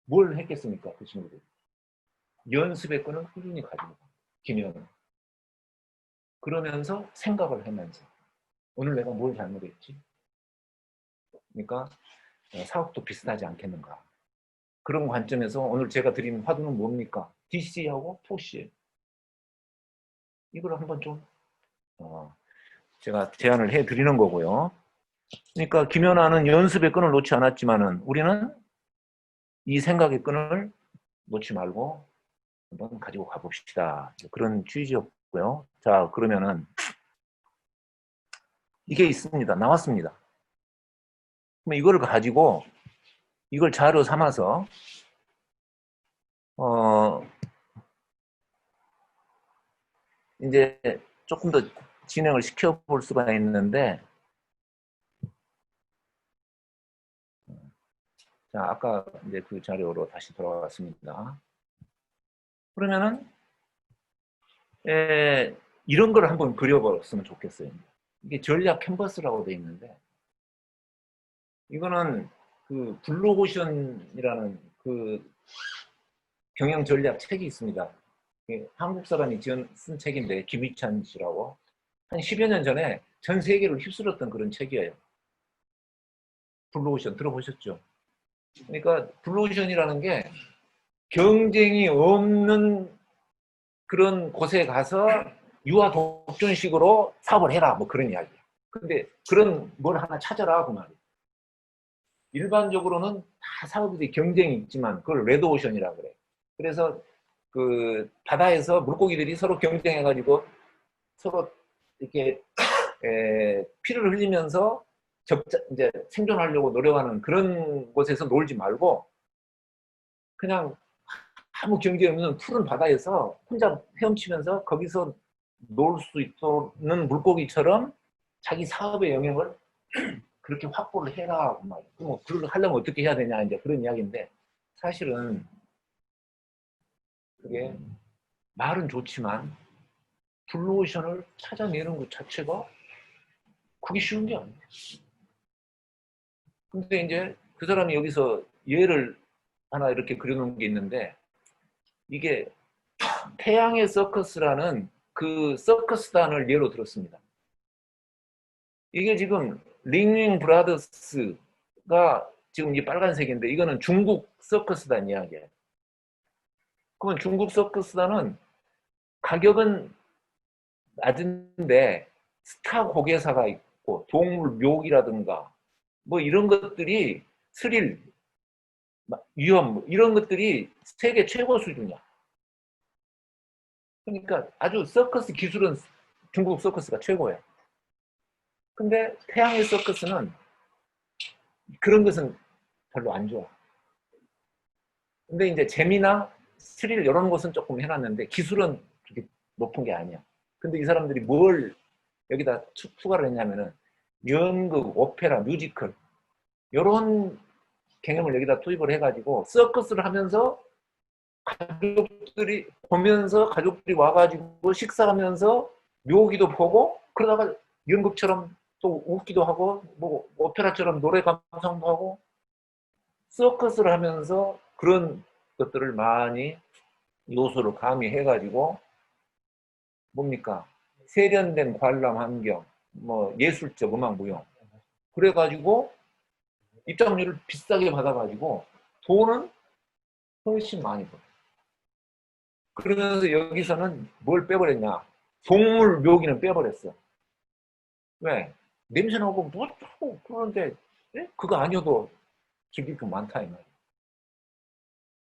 뭘 했겠습니까, 그 친구들이. 연습의 끈을 꾸준히 가지고 김현은. 그러면서 생각을 하면서 오늘 내가 뭘 잘못했지? 그러니까 사업도 비슷하지 않겠는가. 그런 관점에서 오늘 제가 드린 화두는 뭡니까? DC하고 포시. 이걸 한번 좀 제가 제안을 해드리는 거고요. 그러니까 김연아는 연습의 끈을 놓지 않았지만은 우리는 이 생각의 끈을 놓지 말고 한번 가지고 가봅시다. 그런 취지였고요. 자, 그러면은 이게 있습니다. 나왔습니다. 그럼 이걸 가지고 이걸 자료 삼아서 이제 조금 더 진행을 시켜볼 수가 있는데 자, 아까 이제 그 자료로 다시 돌아왔습니다. 그러면은 이런 걸 한번 그려봤으면 좋겠어요. 이게 전략 캔버스라고 되어 있는데 이거는 그 블루오션이라는 그 경영 전략 책이 있습니다. 한국 사람이 쓴 책인데 김희찬 씨라고 한 10여 년 전에 전 세계를 휩쓸었던 그런 책이에요. 블루오션 들어보셨죠? 그러니까 블루오션이라는 게 경쟁이 없는 그런 곳에 가서 유아 독존식으로 사업을 해라 뭐 그런 이야기야. 근데 그런 뭘 하나 찾아라 그 말이야. 일반적으로는 다 사업들이 경쟁이 있지만 그걸 레드오션이라 그래. 그래서 그 바다에서 물고기들이 서로 경쟁해가지고 서로 이렇게 피를 흘리면서 이제 생존하려고 노력하는 그런 곳에서 놀지 말고 그냥 아무 경계 없는 푸른 바다에서 혼자 헤엄치면서 거기서 놀 수 있는 물고기처럼 자기 사업의 영역을 그렇게 확보를 해라. 뭐 그걸 하려면 어떻게 해야 되냐 이제 그런 이야기인데 사실은 그게 말은 좋지만 블루오션을 찾아내는 것 자체가 그게 쉬운 게 아니에요. 근데 이제 그 사람이 여기서 예를 하나 이렇게 그려놓은 게 있는데 이게 태양의 서커스라는 그 서커스단을 예로 들었습니다. 이게 지금 링링 브라더스가 지금 이 빨간색인데 이거는 중국 서커스단 이야기예요. 그러면 중국 서커스단은 가격은 낮은데 스타 고개사가 있고 동물 묘기라든가 뭐 이런 것들이 스릴, 위험 이런 것들이 세계 최고 수준이야. 그러니까 아주 서커스 기술은 중국 서커스가 최고예요. 근데 태양의 서커스는 그런 것은 별로 안 좋아. 근데 이제 재미나 스릴 이런 것은 조금 해놨는데 기술은 그렇게 높은 게 아니야. 근데 이 사람들이 뭘 여기다 추가를 했냐면은 연극, 오페라, 뮤지컬 이런 개념을 여기다 투입을 해가지고 서커스를 하면서 가족들이 보면서 가족들이 와가지고 식사하면서 묘기도 보고 그러다가 연극처럼 또 웃기도 하고 뭐 오페라처럼 노래 감상도 하고 서커스를 하면서 그런 것들을 많이 요소를 가미해가지고 뭡니까 세련된 관람 환경 뭐 예술적 음악 무용 그래가지고 입장료를 비싸게 받아가지고 돈은 훨씬 많이 벌어. 그러면서 여기서는 뭘 빼버렸냐? 동물 묘기는 빼버렸어. 왜? 냄새 나고 뭐 하고 그러는데 그거 아니어도 즐길 게 많다 이 말이야.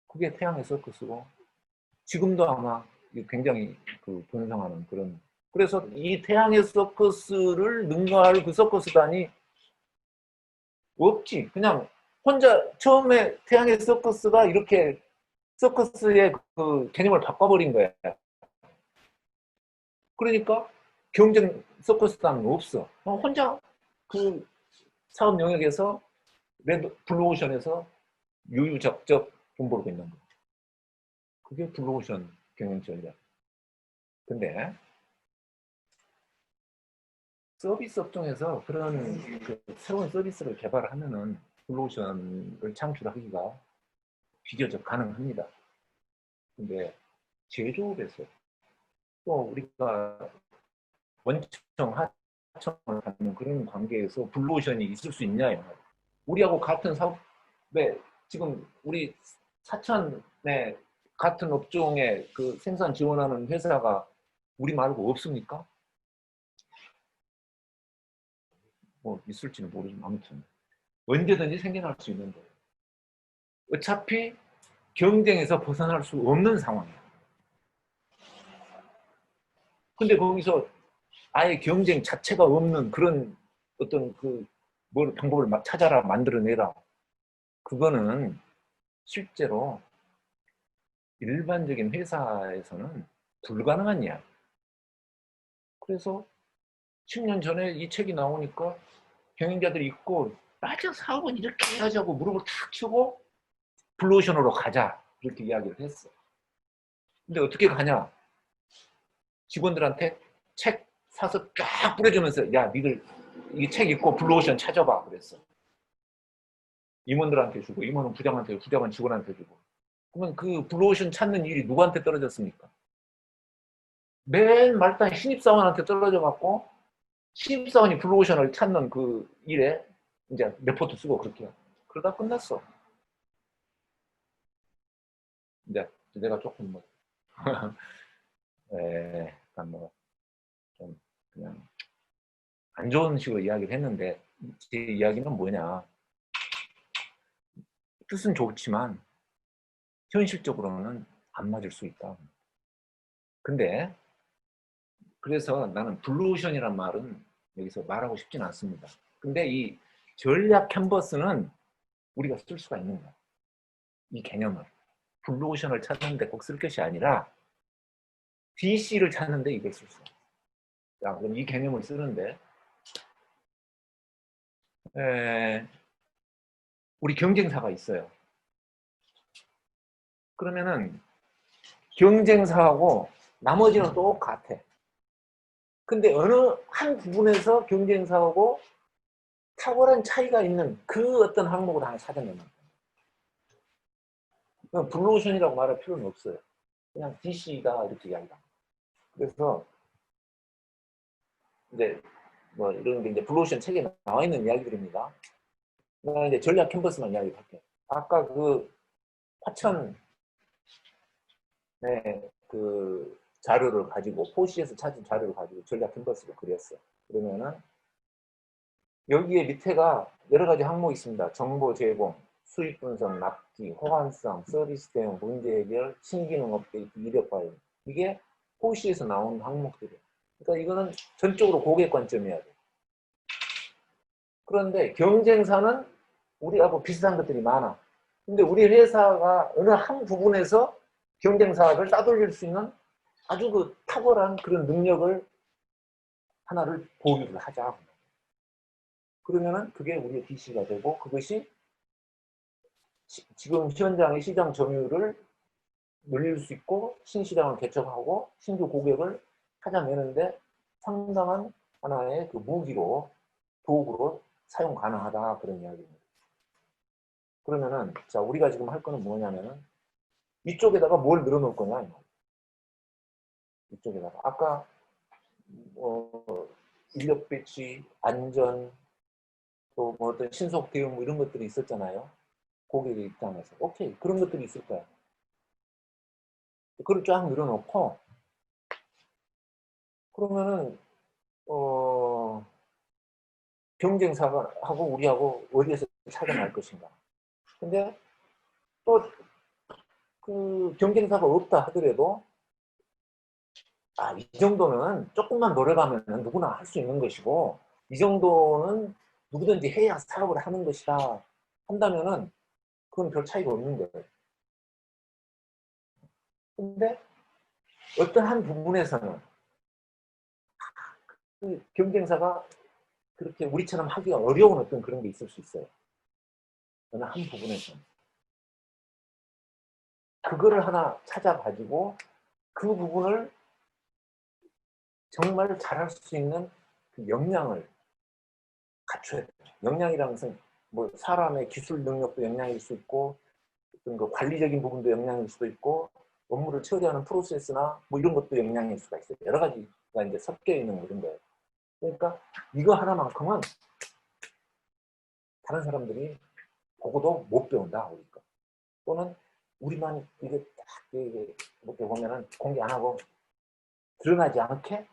그게 태양의 서커스고 지금도 아마 굉장히 그 번성하는 그런. 그래서 이 태양의 서커스를 능가할 그 서커스단이 없지. 그냥 혼자 처음에 태양의 서커스가 이렇게 서커스의 그 개념을 바꿔버린 거야. 그러니까 경쟁 서커스단은 없어. 혼자 그 사업 영역에서 블루오션에서 유유적적 돈 벌고 있는 거야. 그게 블루오션 경영 전략. 근데 서비스 업종에서 그런 그 새로운 서비스를 개발하면은 블루오션을 창출하기가 비교적 가능합니다. 근데 제조업에서 또 우리가 원청, 하청을 하는 그런 관계에서 블루오션이 있을 수 있냐? 우리하고 같은 사업에 지금 우리 사천에 같은 업종에 그 생산 지원하는 회사가 우리 말고 없습니까? 뭐 있을지는 모르지만 아무튼 언제든지 생겨날 수 있는 거예요. 어차피 경쟁에서 벗어날 수 없는 상황이에요. 근데 거기서 아예 경쟁 자체가 없는 그런 어떤 그 뭘 방법을 막 찾아라 만들어내라. 그거는 실제로 일반적인 회사에서는 불가능한 이야기. 그래서 10년 전에 이 책이 나오니까 경영자들이 있고 맞아 사업은 이렇게 해야지 하고 무릎을 탁 치고 블루오션으로 가자 이렇게 이야기를 했어. 근데 어떻게 가냐? 직원들한테 책 사서 쫙 뿌려주면서 야 니들 이 책 읽고 블루오션 찾아봐 그랬어. 임원들한테 주고 임원은 부장한테 주고 부장은 직원한테 주고. 그러면 그 블루오션 찾는 일이 누구한테 떨어졌습니까? 맨 말단 신입사원한테 떨어져 갖고 신입사원이 블루오션을 찾는 그 일에 이제 레포트 쓰고 그렇게 그러다 끝났어. 이제 내가 조금 뭐 약간 뭐 좀 그냥 안 좋은 식으로 이야기를 했는데 제 이야기는 뭐냐? 뜻은 좋지만 현실적으로는 안 맞을 수 있다. 근데 그래서 나는 블루오션이란 말은 여기서 말하고 싶진 않습니다. 근데 이 전략 캔버스는 우리가 쓸 수가 있는 거야. 이 개념을. 블루오션을 찾는데 꼭 쓸 것이 아니라 DC를 찾는데 이걸 쓸 수 있어요. 자, 그럼 이 개념을 쓰는데 우리 경쟁사가 있어요. 그러면은 경쟁사하고 나머지는 똑같아. 근데 어느 한 부분에서 경쟁사하고 탁월한 차이가 있는 그 어떤 항목을 하나 찾아내는 거예요. 블루오션이라고 말할 필요는 없어요. 그냥 DC다 이렇게 이야기합니다. 그래서 이제 뭐 이런 게 이제 블루오션 책에 나와 있는 이야기들입니다. 내가 이제 전략 캔버스만 이야기할게요. 아까 그 화천 그 자료를 가지고 포시에서 찾은 자료를 가지고 전략 캔버스를 그렸어. 그러면은 여기에 밑에가 여러 가지 항목이 있습니다. 정보 제공, 수익 분석, 납기, 호환성, 서비스 대응, 문제 해결, 신기능 업데이트, 이력 관리. 이게 포시에서 나온 항목들이에요. 그러니까 이거는 전적으로 고객 관점이어야 돼. 그런데 경쟁사는 우리하고 비슷한 것들이 많아. 근데 우리 회사가 어느 한 부분에서 경쟁사를 따돌릴 수 있는 아주 그 탁월한 그런 능력을 하나를 보유를 하자. 그러면은 그게 우리의 DC가 되고 그것이 지금 현장의 시장 점유율을 늘릴 수 있고 신시장을 개척하고 신규 고객을 찾아내는데 상당한 하나의 그 무기로 도구로 사용 가능하다 그런 이야기입니다. 그러면은 자 우리가 지금 할 거는 뭐냐면은 이쪽에다가 뭘 늘어놓을 거냐 이쪽에다가 아까 인력 배치, 안전 또 뭐 어떤 신속 대응 뭐 이런 것들이 있었잖아요. 고객의 입장에서 오케이 그런 것들이 있을 거야. 그걸 쫙 늘어놓고 그러면은 경쟁사가 하고 우리하고 어디에서 차이가 날 것인가. 근데 또 그 경쟁사가 없다 하더라도 이 정도는 조금만 노력하면 누구나 할 수 있는 것이고 이 정도는 누구든지 해야 사업을 하는 것이다 한다면은 그건 별 차이가 없는 거예요. 근데 어떤 한 부분에서는 그 경쟁사가 그렇게 우리처럼 하기가 어려운 어떤 그런 게 있을 수 있어요. 어느 한 부분에서는. 그거를 하나 찾아가지고 그 부분을 정말 잘할 수 있는 그 역량을 갖춰야 돼요. 역량이라는 것은 뭐 사람의 기술 능력도 역량일 수 있고 어떤 그 관리적인 부분도 역량일 수도 있고 업무를 처리하는 프로세스나 뭐 이런 것도 역량일 수가 있어요. 여러 가지가 이제 섞여 있는 그런 거예요. 그러니까 이거 하나만큼은 다른 사람들이 보고도 못 배운다 우리가. 또는 우리만 이게 딱 이렇게 보면은 공개 안 하고 드러나지 않게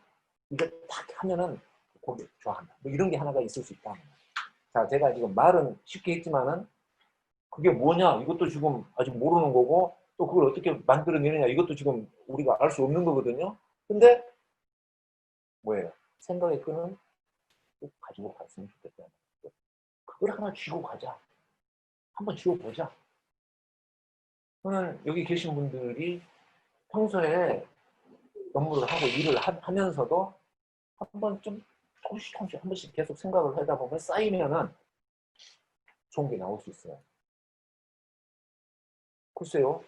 이거 딱 하면은 고객 좋아한다. 뭐 이런 게 하나가 있을 수 있다. 자, 제가 지금 말은 쉽게 했지만은 그게 뭐냐 이것도 지금 아직 모르는 거고 또 그걸 어떻게 만들어내느냐 이것도 지금 우리가 알 수 없는 거거든요. 근데 뭐예요? 생각의 끈은 꼭 가지고 갔으면 좋겠다. 그걸 하나 쥐고 가자. 한번 쥐고 보자. 저는 여기 계신 분들이 평소에 업무를 하고 일을 하면서도 한번 좀 조금씩 한 번씩 계속 생각을 하다 보면 쌓이면은 좋은 게 나올 수 있어요. 글쎄요.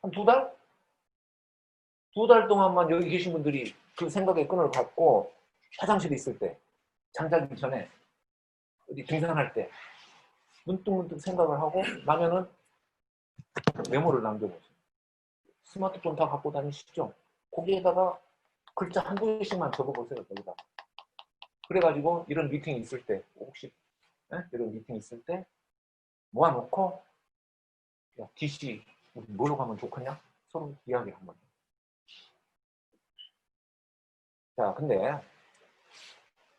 한 두 달? 두 달 동안만 여기 계신 분들이 그 생각의 끈을 갖고 화장실에 있을 때, 잠자기 전에, 어디 등산할 때 문득문득 생각을 하고 나면은 메모를 남겨보세요. 스마트폰 다 갖고 다니시죠? 거기에다가 글자 한두 개씩만 적어보세요. 거기다. 그래가지고 이런 미팅이 있을 때 혹시 이런 미팅 있을 때 모아놓고 야, DC 우리 뭐로 가면 좋겠냐? 서로 이야기 한번. 자, 근데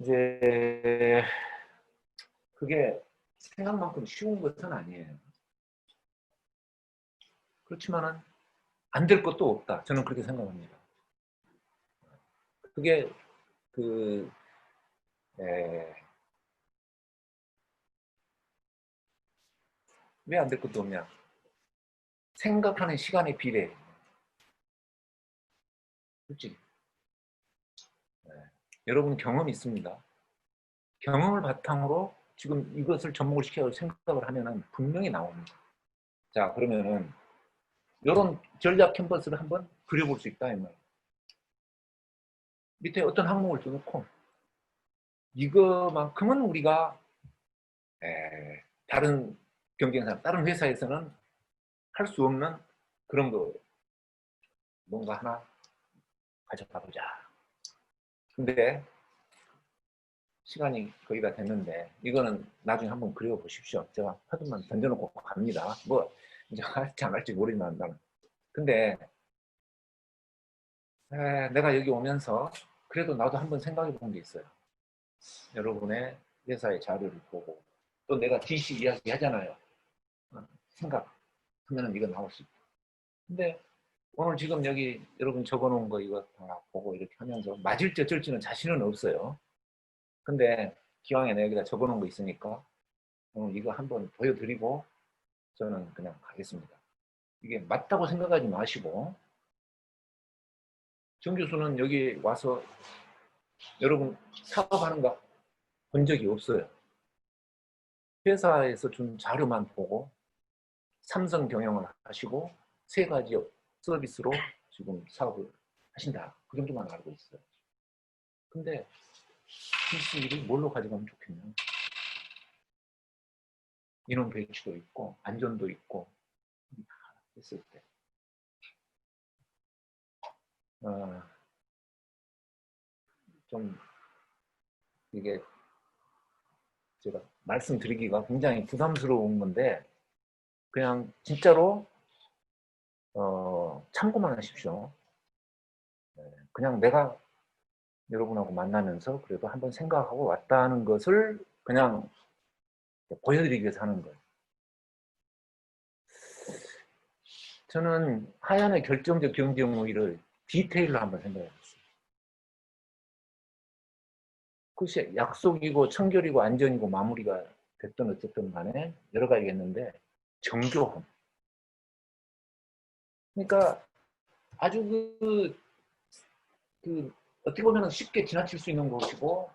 이제 그게 생각만큼 쉬운 것은 아니에요. 그렇지만은 안 될 것도 없다. 저는 그렇게 생각합니다. 그게 왜 안 될 것도 없냐? 생각하는 시간에 비례해. 솔직히. 네. 여러분 경험이 있습니다. 경험을 바탕으로 지금 이것을 접목을 시켜서 생각을 하면은 분명히 나옵니다. 자, 그러면은 이런 전략 캔버스를 한번 그려볼 수 있다 이 말이에요. 밑에 어떤 항목을 줘놓고 이거만큼은 우리가 다른 경쟁사, 다른 회사에서는 할 수 없는 그런 거 뭔가 하나 가져가 보자. 근데 시간이 거의 다 됐는데 이거는 나중에 한번 그려보십시오. 제가 하도만 던져놓고 갑니다. 뭐 이제 할지 안 할지 모르지만 나는. 근데 내가 여기 오면서 그래도 나도 한번 생각해 본 게 있어요. 여러분의 회사의 자료를 보고 또 내가 DC 이야기 하잖아요. 생각하면 이거 나올 수 있다. 근데 오늘 지금 여기 여러분 적어놓은 거 이거 다 보고 이렇게 하면서 맞을지 어쩔지는 자신은 없어요. 근데 기왕에 내가 여기다 적어놓은 거 있으니까 오늘 이거 한번 보여드리고 저는 그냥 가겠습니다. 이게 맞다고 생각하지 마시고 정 교수는 여기 와서 여러분 사업하는 거 본 적이 없어요. 회사에서 준 자료만 보고 삼성 경영을 하시고 3가지 서비스로 지금 사업을 하신다. 그 정도만 알고 있어요. 근데 DC를 뭘로 가져가면 좋겠냐? 인원 배치도 있고 안전도 있고 했을 때 좀 이게 제가 말씀드리기가 굉장히 부담스러운 건데 그냥 진짜로 참고만 하십시오. 그냥 내가 여러분하고 만나면서 그래도 한번 생각하고 왔다는 것을 그냥 보여드리기 위해서 하는 거예요. 저는 하얀의 결정적 경쟁 우위를 디테일로 한번 생각해봤어요. 그것이 약속이고 청결이고 안전이고 마무리가 됐든 어쨌든 간에 여러 가지겠는데 정교함. 그러니까 아주 어떻게 보면 쉽게 지나칠 수 있는 것이고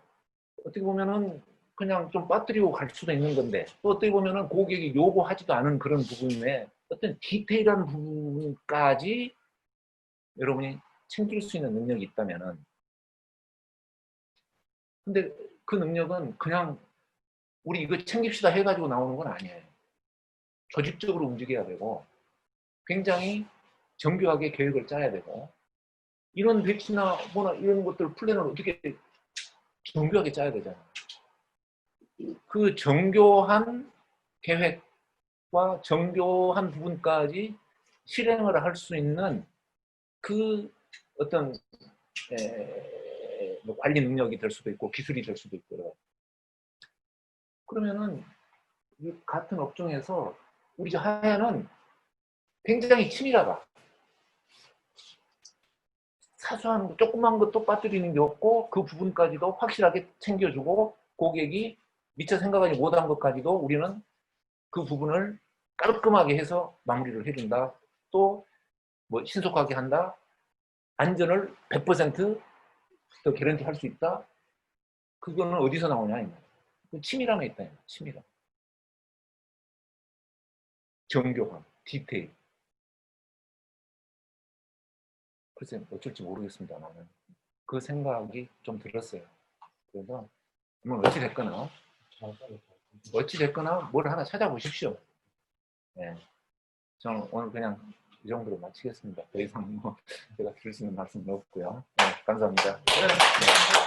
어떻게 보면은 그냥 좀 빠뜨리고 갈 수도 있는 건데 또 어떻게 보면은 고객이 요구하지도 않은 그런 부분에 어떤 디테일한 부분까지 여러분이 챙길 수 있는 능력이 있다면은 근데 그 능력은 그냥 우리 이거 챙깁시다 해가지고 나오는 건 아니에요. 조직적으로 움직여야 되고 굉장히 정교하게 계획을 짜야 되고 이런 배치나 뭐나 이런 것들 플랜을 어떻게 정교하게 짜야 되잖아요. 그 정교한 계획과 정교한 부분까지 실행을 할 수 있는 그 어떤 뭐 관리 능력이 될 수도 있고 기술이 될 수도 있고요. 그러면은 같은 업종에서 우리 하야는 굉장히 치밀하다. 사소한 조그만 것도 빠뜨리는 게 없고 그 부분까지도 확실하게 챙겨주고 고객이 미처 생각하지 못한 것까지도 우리는 그 부분을 깔끔하게 해서 마무리를 해준다. 또 뭐 신속하게 한다. 안전을 100%더 개런티 할 수 있다. 그거는 어디서 나오냐? 치밀함에 있다. 치밀함. 정교함, 디테일. 글쎄 어쩔지 모르겠습니다. 나는 그 생각이 좀 들었어요. 그래서 뭐 어찌 됐거나 뭘 하나 찾아보십시오. 네. 저는 오늘 그냥 이 정도로 마치겠습니다. 더 이상 뭐 제가 드릴 수 있는 말씀은 없고요. 네, 감사합니다. 네.